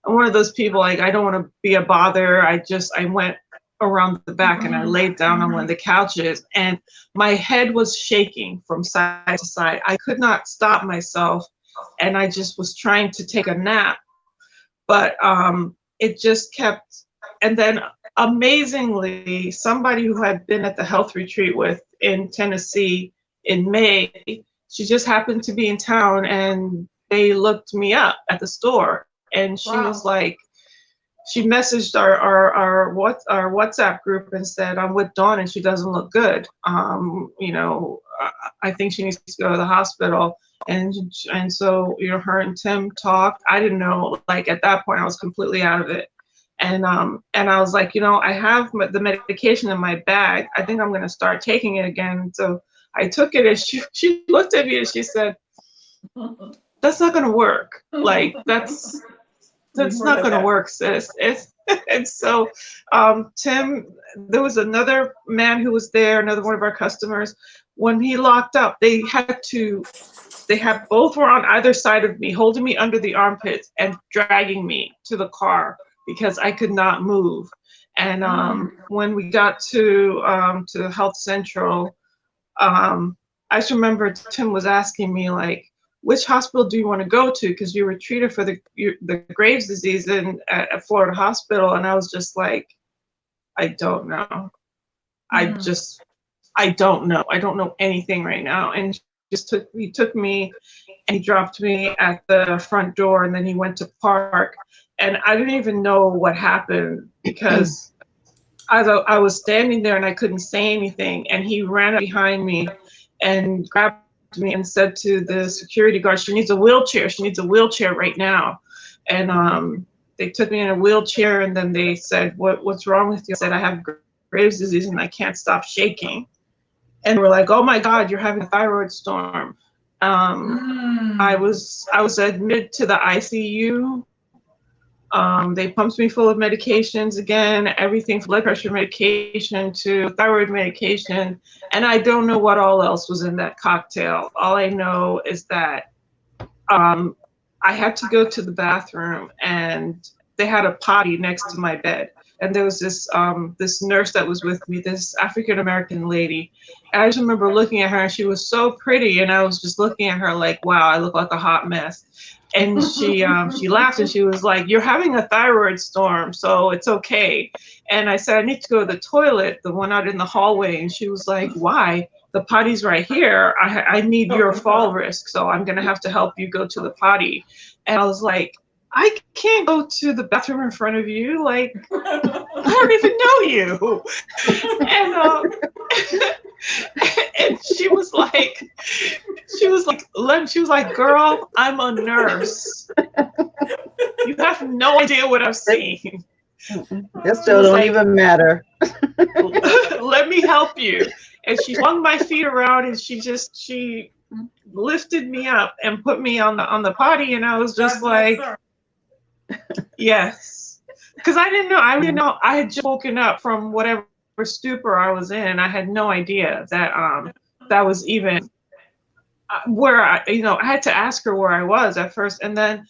one of those people, like, I don't want to be a bother. I went around the back and I laid down on one of the couches, and my head was shaking from side to side. I could not stop myself, and I just was trying to take a nap, but it just kept. And then amazingly, somebody who had been at the health retreat in Tennessee in May, she just happened to be in town, and they looked me up at the store, and she was like, she messaged our WhatsApp group and said, I'm with Dawn and she doesn't look good. I think she needs to go to the hospital. And so, you know, her and Tim talked. I didn't know, like at that point I was completely out of it. And I was like, you know, I have the medication in my bag. I think I'm going to start taking it again. So I took it, and she looked at me and she said, that's not going to work. Like that's not going to work, sis. And so Tim, there was another man who was there, another one of our customers. When he locked up, they both were on either side of me, holding me under the armpits and dragging me to the car because I could not move. And when we got to Health Central, I just remember Tim was asking me, like, which hospital do you want to go to? Because you were treated for the Graves' disease at Florida Hospital. And I was just like, I don't know. I don't know. I don't know anything right now. And he took me and he dropped me at the front door, and then he went to park. And I didn't even know what happened because I was standing there and I couldn't say anything. And he ran up behind me and grabbed me and said to the security guard, she needs a wheelchair. She needs a wheelchair right now. And they took me in a wheelchair, and then they said, what's wrong with you? I said, I have Graves' disease and I can't stop shaking. And we're like, oh my God, you're having a thyroid storm. I was admitted to the ICU. They pumped me full of medications again, everything from blood pressure medication to thyroid medication. And I don't know what all else was in that cocktail. All I know is that I had to go to the bathroom, and they had a potty next to my bed. And there was this nurse that was with me, this African-American lady. And I just remember looking at her, and she was so pretty. And I was just looking at her like, wow, I look like a hot mess. And she laughed, and she was like, you're having a thyroid storm, so it's okay. And I said, I need to go to the toilet, the one out in the hallway. And she was like, why? The potty's right here. I need your fall risk, so I'm going to have to help you go to the potty. And I was like, I can't go to the bathroom in front of you. Like, I don't even know you. And she was like, girl, I'm a nurse. You have no idea what I've seen. This still don't even matter. Let me help you. And she swung my feet around, and she lifted me up and put me on the potty. And I was just like, yes, because I didn't know. I had just woken up from whatever stupor I was in. I had no idea that that was even where I had to ask her where I was at first, and then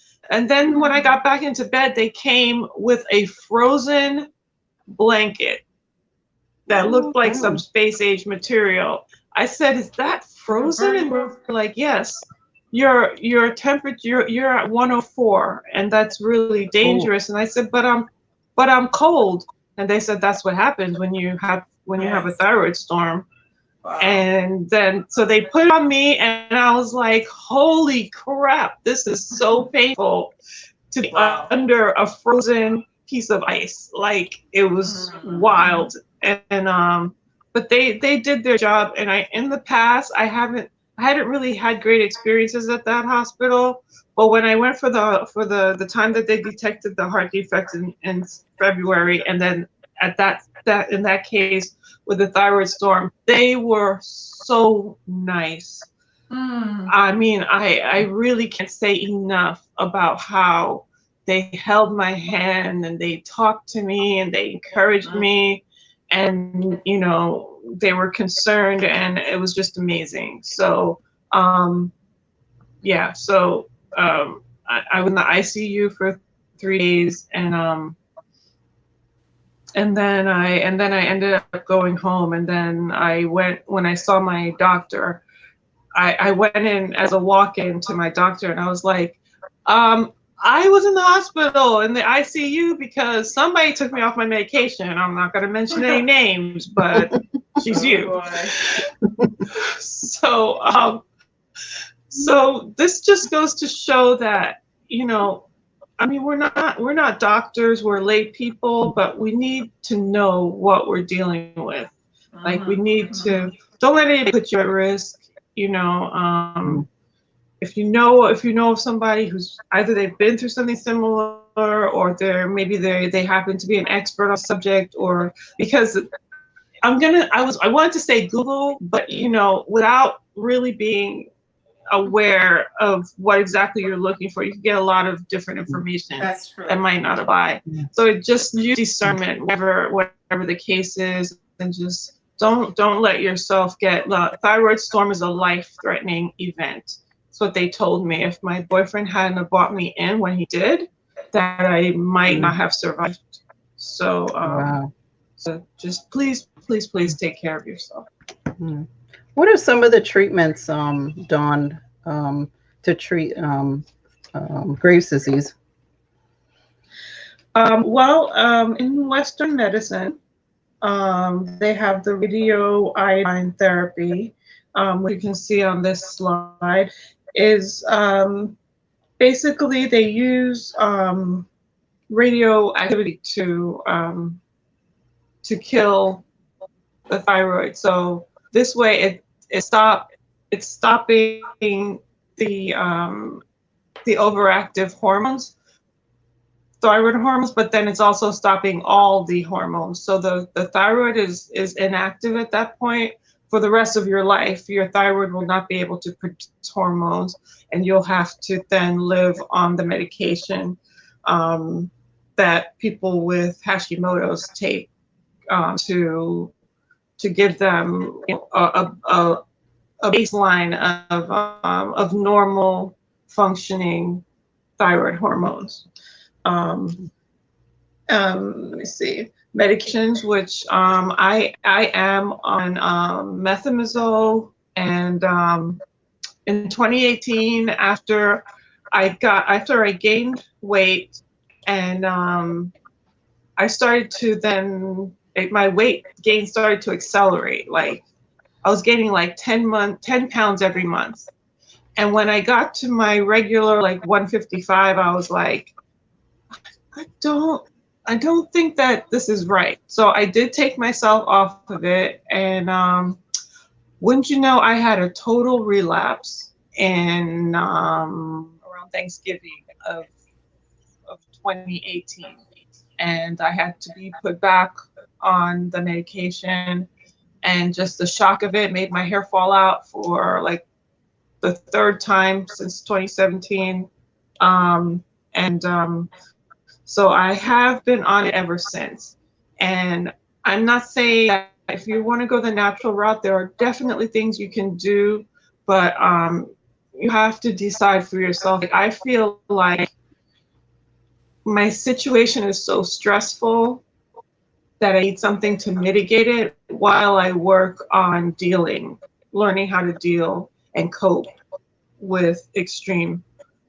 when I got back into bed, they came with a frozen blanket that looked like some space age material. I said, "Is that frozen?" And we're like, "Yes. Your temperature, you're at 104, and that's really dangerous." And I said, but I'm cold. And they said, that's what happens when you have a thyroid storm. Wow. And then so they put it on me, and I was like, holy crap, this is so painful to be under a frozen piece of ice. Like, it was wild. And but they did their job. And in the past, I hadn't really had great experiences at that hospital, but when I went for the time that they detected the heart defect in February, and then at that in that case with the thyroid storm, they were so nice. I mean, I really can't say enough about how they held my hand, and they talked to me, and they encouraged me, and they were concerned, and it was just amazing. So, yeah. So I was in the ICU for 3 days, and then I ended up going home. And then when I saw my doctor, I went in as a walk-in to my doctor, and I was like, I was in the hospital in the ICU because somebody took me off my medication. I'm not going to mention any names, but she's you. So this just goes to show that, I mean, we're not doctors, we're lay people, but we need to know what we're dealing with. Like, we need to, don't let anybody put you at risk, if you know of somebody who's either they've been through something similar, or they happen to be an expert on the subject, or because I wanted to say Google, but without really being aware of what exactly you're looking for, you can get a lot of different information That's true. that might not apply. Yeah. So it just use discernment, whatever the case is, and just don't let yourself get. Thyroid storm is a life-threatening event. That's what they told me. If my boyfriend hadn't have brought me in when he did, that I might not have survived. So, Wow. so just please take care of yourself. What are some of the treatments, Dawn, to treat Graves' disease? In Western medicine, they have the radioiodine therapy, which you can see on this slide, is basically they use radioactivity to kill the thyroid. So this way it's stopping the overactive hormones, thyroid hormones, but then it's also stopping all the hormones. So the thyroid is inactive at that point. For the rest of your life, your thyroid will not be able to produce hormones, and you'll have to then live on the medication that people with Hashimoto's take to give them a baseline of normal functioning thyroid hormones. Let me see. Medications, which I am on methimazole, and in 2018, after I gained weight, and I started to then my weight gain started to accelerate. Like I was gaining like 10 pounds every month. And when I got to my regular like 155, I was like, I don't think that this is right. So I did take myself off of it, and wouldn't you know, I had a total relapse in around Thanksgiving of 2018, and I had to be put back on the medication, and just the shock of it made my hair fall out for like the third time since 2017, so I have been on it ever since. And I'm not saying that if you want to go the natural route, there are definitely things you can do, but you have to decide for yourself. Like, I feel like my situation is so stressful that I need something to mitigate it while I work on learning how to deal and cope with extreme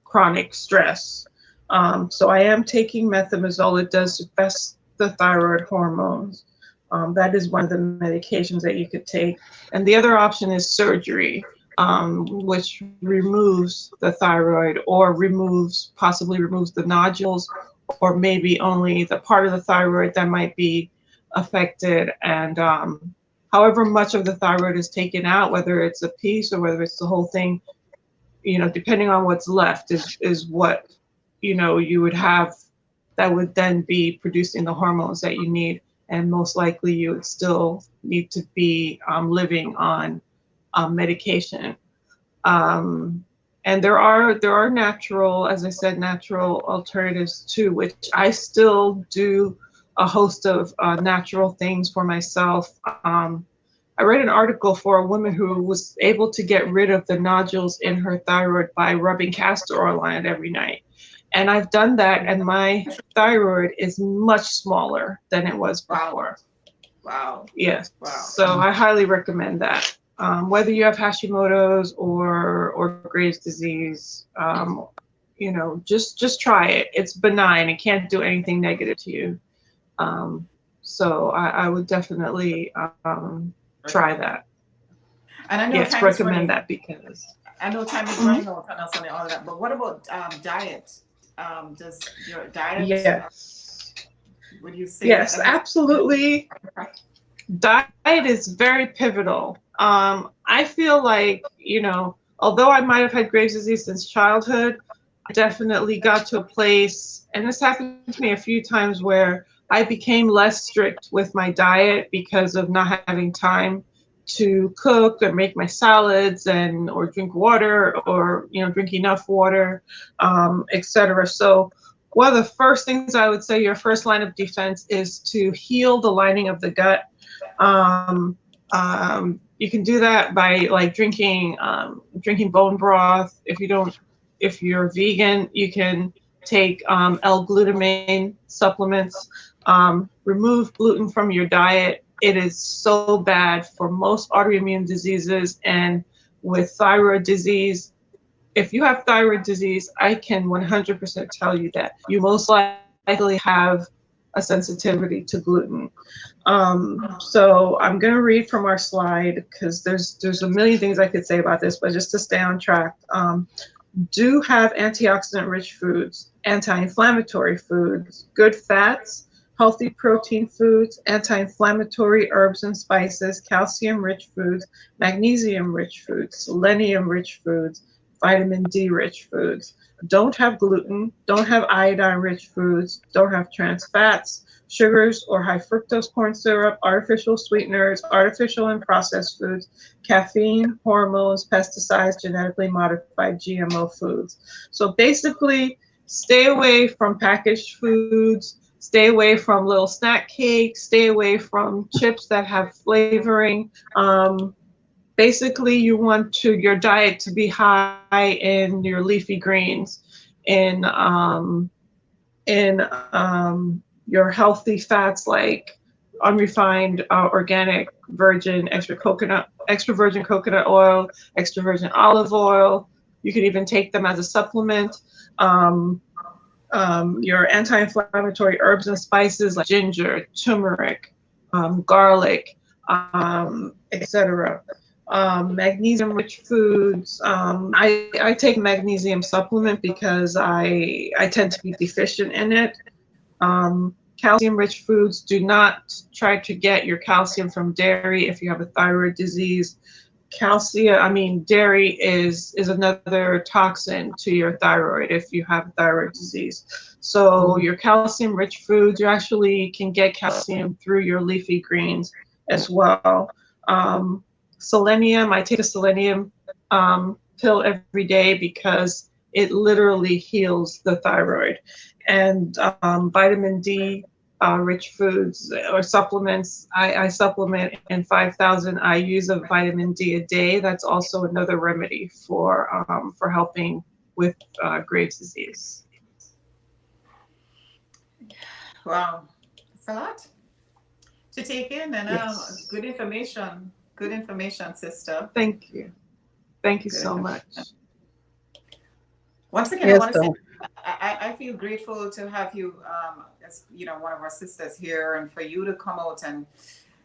chronic stress. So I am taking methimazole. It does suppress the thyroid hormones. That is one of the medications that you could take. And the other option is surgery, which removes the thyroid, or possibly removes the nodules, or maybe only the part of the thyroid that might be affected. And however much of the thyroid is taken out, whether it's a piece or whether it's the whole thing, depending on what's left is what you would have that would then be producing the hormones that you need. And most likely you would still need to be living on medication. And there are natural, as I said, natural alternatives too, which I still do a host of natural things for myself. I read an article for a woman who was able to get rid of the nodules in her thyroid by rubbing castor oil on it every night. And I've done that, and my thyroid is much smaller than it was before. Wow. Yes. Wow. So I highly recommend that. Whether you have Hashimoto's or Graves' disease, just try it. It's benign. It can't do anything negative to you. So I would definitely try that. And I know recommend that, because I know time is running out on us and all of that. But what about diet? Does your diet? Yes. Would you say? Yes, absolutely. Diet is very pivotal. I feel like, although I might have had Graves' disease since childhood, I definitely got to a place, and this happened to me a few times, where I became less strict with my diet because of not having time to cook or make my salads and or drink water or drink enough water, etc. So one of the first things I would say, your first line of defense is to heal the lining of the gut. You can do that by like drinking bone broth. If you're vegan, you can take L-glutamine supplements. Remove gluten from your diet. It is so bad for most autoimmune diseases, and with thyroid disease. If you have thyroid disease, I can 100% tell you that you most likely have a sensitivity to gluten. So I'm going to read from our slide, because there's a million things I could say about this, but just to stay on track. Do have antioxidant-rich foods, anti-inflammatory foods, good fats, healthy protein foods, anti-inflammatory herbs and spices, calcium-rich foods, magnesium-rich foods, selenium-rich foods, vitamin D-rich foods. Don't have gluten, don't have iodine-rich foods, don't have trans fats, sugars or high fructose corn syrup, artificial sweeteners, artificial and processed foods, caffeine, hormones, pesticides, genetically modified GMO foods. So basically, stay away from packaged foods, stay away from little snack cakes, stay away from chips that have flavoring. Basically, you want your diet to be high in your leafy greens, in your healthy fats like unrefined, organic, virgin, extra virgin coconut oil, extra virgin olive oil. You can even take them as a supplement. Your anti-inflammatory herbs and spices like ginger, turmeric, garlic, etc. Magnesium-rich foods. I take magnesium supplement because I tend to be deficient in it. Calcium-rich foods. Do not try to get your calcium from dairy if you have a thyroid disease. Dairy is another toxin to your thyroid if you have thyroid disease. So your calcium-rich foods, you actually can get calcium through your leafy greens as well. Selenium, I take a selenium pill every day because it literally heals the thyroid. And vitamin D rich foods or supplements, I supplement in 5,000 IUs of vitamin D a day. That's also another remedy for helping with Graves' disease. Wow, it's a lot to take in, and Yes. Good information, sister. Thank you so much. Once again, Yes, I want to say I feel grateful to have you as one of our sisters here, and for you to come out and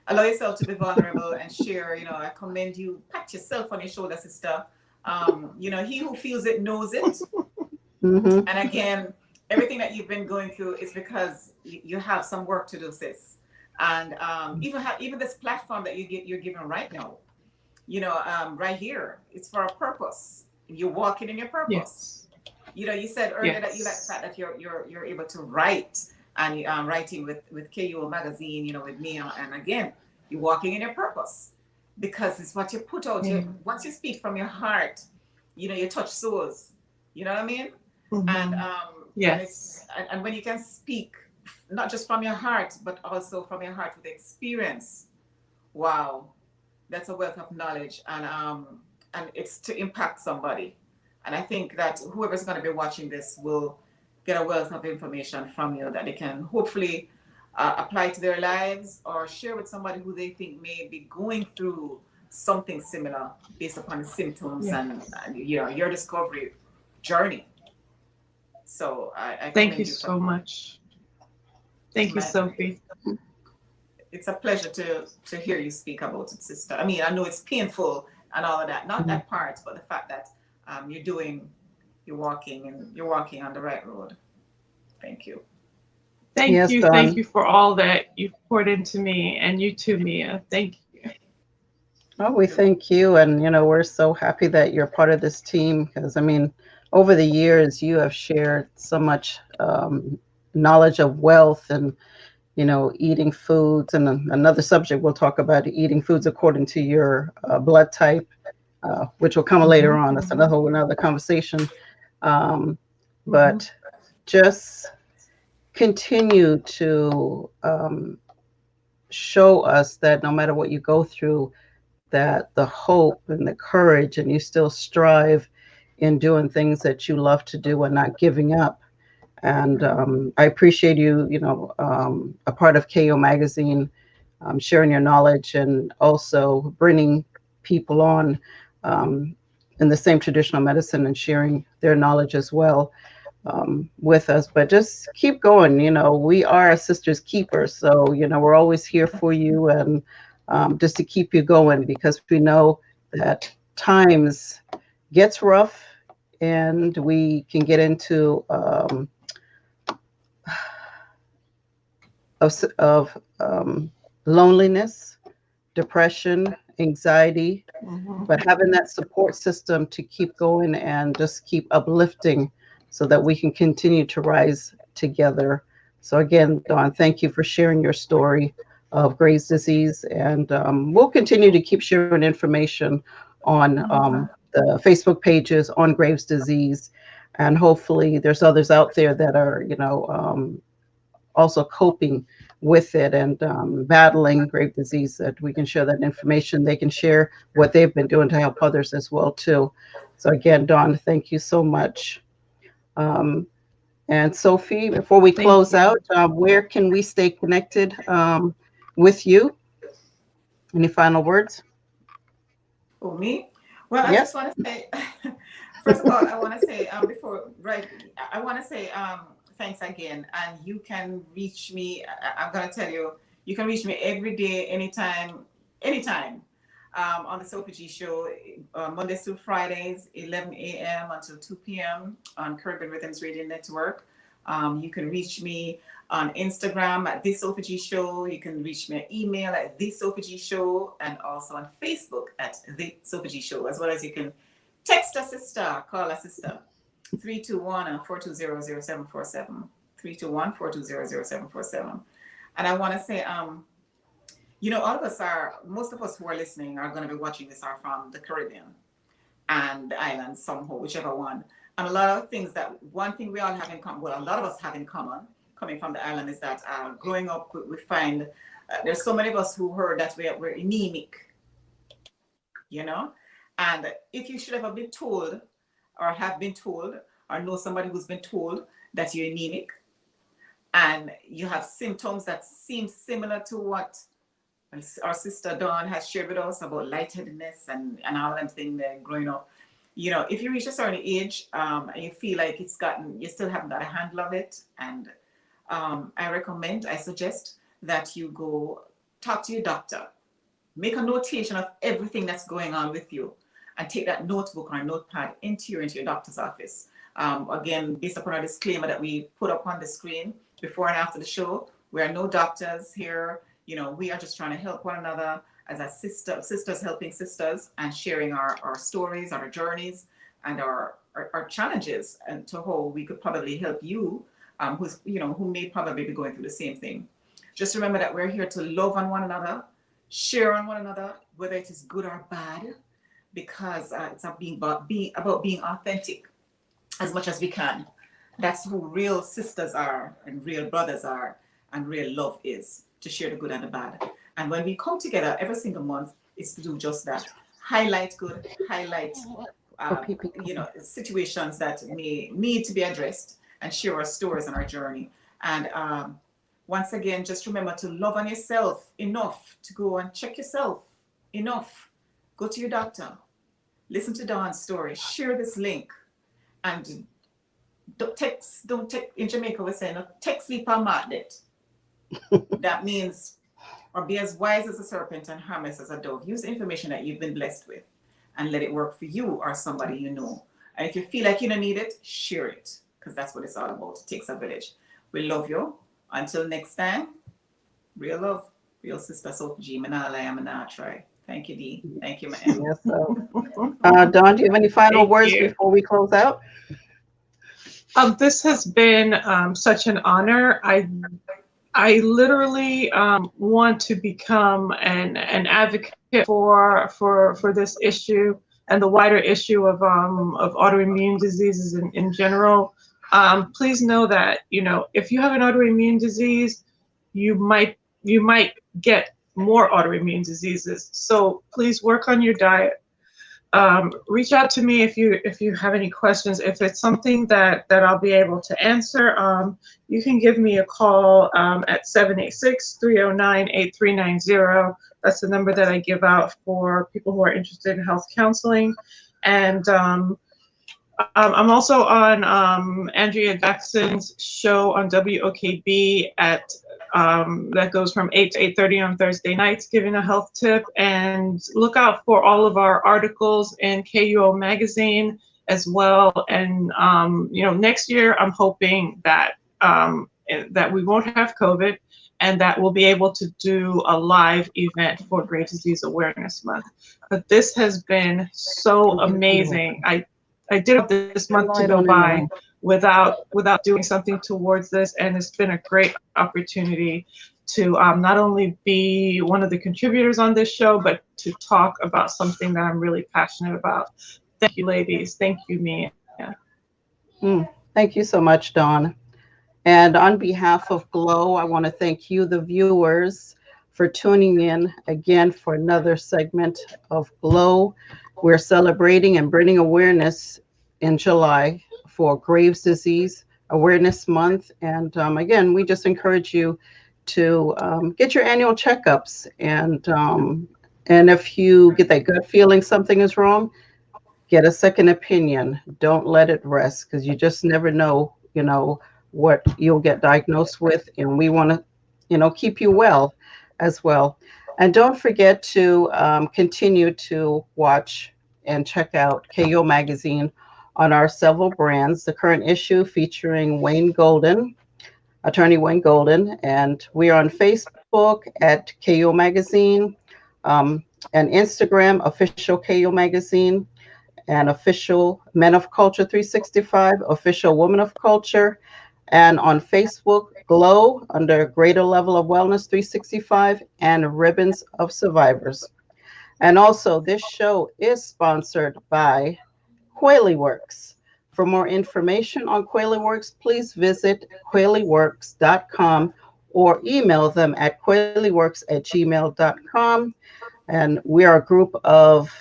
allow yourself to be vulnerable and share. I commend you. Pat yourself on your shoulder, sister. He who feels it knows it. Mm-hmm. And again, everything that you've been going through is because you have some work to do, sis. And even this platform that you're given right now, right here, it's for a purpose. You're walking in your purpose. Yes. You said earlier that you like the Yes. fact that you're able to write, and writing with KUO magazine, with me, and again, you're walking in your purpose because it's what you put out. Yeah. Once you speak from your heart, you touch souls. You know what I mean? Mm-hmm. And Yes. and when you can speak not just from your heart but also from your heart with experience, wow, that's a wealth of knowledge, and it's to impact somebody. And I think that whoever's going to be watching this will get a wealth of information from you that they can hopefully apply to their lives or share with somebody who they think may be going through something similar based upon the symptoms. Yes. and your discovery journey. So I Thank you so much. Thank you, Sophie. It's a pleasure to hear you speak about it, sister. I know it's painful and all of that, not that part, but the fact that you're walking on the right road. Thank you. Yes, Thank Dawn. you for all that you've poured into me, and you too, Mia. Thank you. Oh, we thank you. And, we're so happy that you're part of this team because, I mean, over the years, you have shared so much knowledge of wealth and, eating foods. And another subject we'll talk about eating foods according to your blood type, which will come later on. That's another conversation. Um, but just continue to show us that no matter what you go through, that the hope and the courage, and you still strive in doing things that you love to do and not giving up. And I appreciate you, a part of KO Magazine, sharing your knowledge and also bringing people on in the same traditional medicine and sharing their knowledge as well with us. But just keep going. We are a sister's keeper. So, we're always here for you and just to keep you going because we know that times gets rough and we can get into of loneliness, depression, anxiety, but having that support system to keep going and just keep uplifting so that we can continue to rise together. So again, Dawn, thank you for sharing your story of Graves' disease, and we'll continue to keep sharing information on the Facebook pages on Graves' disease, and hopefully there's others out there that are, also coping with it and battling Graves' disease, that we can share that information. They can share what they've been doing to help others as well too. So again, Dawn, thank you so much. And Sophie, before we close out, where can we stay connected with you? Any final words? Oh, me? Well, I just want to say, first of all, I want to say I want to say thanks again. And you can reach me. I'm going to tell you, you can reach me every day, anytime, on the Sophie G Show, Mondays through Fridays, 11 a.m. until 2 p.m. on Caribbean Rhythms Radio Network. You can reach me on Instagram at This Sophie G Show. You can reach me an email at This Sophie G Show, and also on Facebook at The Sophie G Show, as well as you can text a sister, call a sister, 321-420-0747, 321-420-0747. And I want to say, most of us who are listening are going to be watching this are from the Caribbean and the islands somehow, whichever one. And a lot of things one thing we all have in common, well, a lot of us have in common, coming from the island, is that growing up, we find there's so many of us who heard that we're anemic, and if you should ever be told or have been told or know somebody who's been told that you're anemic and you have symptoms that seem similar to what our sister Dawn has shared with us about lightheadedness and all them things there growing up. If you reach a certain age and you feel like you still haven't got a handle of it, and I suggest that you go talk to your doctor, make a notation of everything that's going on with you, and take that notebook or notepad into your doctor's office. Again, based upon our disclaimer that we put up on the screen before and after the show, we are no doctors here. We are just trying to help one another as sisters helping sisters, and sharing our stories, our journeys, and our challenges, and to how we could probably help you, who may probably be going through the same thing. Just remember that we're here to love on one another, share on one another, whether it is good or bad, because it's about being authentic as much as we can. That's who real sisters are, and real brothers are, and real love is, to share the good and the bad. And when we come together every single month, it's to do just that. Highlight good, highlight situations that may need to be addressed, and share our stories and our journey. And once again, just remember to love on yourself enough to go and check yourself enough. Go to your doctor, listen to Dawn's story, share this link, and don't text, in Jamaica we're saying, text sleep on it. That means, or be as wise as a serpent and harmless as a dove. Use the information that you've been blessed with and let it work for you or somebody you know. And if you feel like you don't need it, share it, because that's what it's all about. It takes a village. We love you. Until next time, real love, real sister Sophie G. Manala, I'm not try. Thank you, Dee. Thank you, ma'am. Yes, so, Dawn, do you have any final Thank words you. before we close out? This has been such an honor. I literally want to become an advocate for this issue and the wider issue of autoimmune diseases in general. Please know that, you know, if you have an autoimmune disease, you might get more autoimmune diseases. So please work on your diet. Reach out to me if you have any questions. If it's something that I'll be able to answer, you can give me a call at 786-309-8390. That's the number that I give out for people who are interested in health counseling. And I'm also on Andrea Jackson's show on WOKB at that goes from 8 to 8:30 on Thursday nights, giving a health tip. And look out for all of our articles in KUO Magazine as well. And you know, next year I'm hoping that that we won't have COVID and that we'll be able to do a live event for Graves' Disease Awareness Month. But this has been so amazing. I did it this month to go by without doing something towards this, and it's been a great opportunity to not only be one of the contributors on this show, but to talk about something that I'm really passionate about. Thank you, ladies. Thank you, Mia. Thank you so much, Dawn. And on behalf of GLOW, I want to thank you, the viewers, for tuning in again for another segment of GLOW. We're celebrating and bringing awareness in July for Graves' Disease Awareness Month. And again, we just encourage you to get your annual checkups. And if you get that gut feeling something is wrong, get a second opinion. Don't let it rest, because you just never know, you know, what you'll get diagnosed with. And we want to, you know, keep you well as well. And don't forget to continue to watch and check out KUO Magazine on our several brands. The current issue featuring Wayne Golden, attorney Wayne Golden, and we are on Facebook at KUO Magazine, and Instagram, official KUO Magazine, and official Men of Culture 365, official Women of Culture, and on Facebook, GLOW under Greater Level of Wellness 365 and Ribbons of Survivors. And also, this show is sponsored by QuaileyWorks. For more information on QuaileyWorks, please visit QuaileyWorks.com or email them at QuaileyWorks@gmail.com. And we are a group of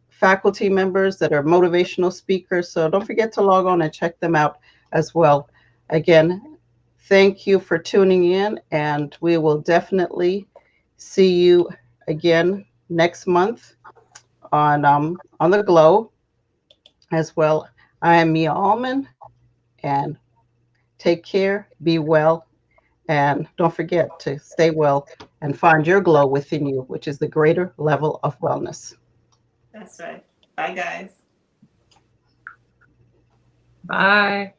faculty members that are motivational speakers. So don't forget to log on and check them out as well. Again, thank you for tuning in, and we will definitely see you again next month on the GLOW as well. I am Mia Allman, and take care, be well, and don't forget to stay well and find your glow within you, which is the greater level of wellness. That's right. Bye, guys. Bye.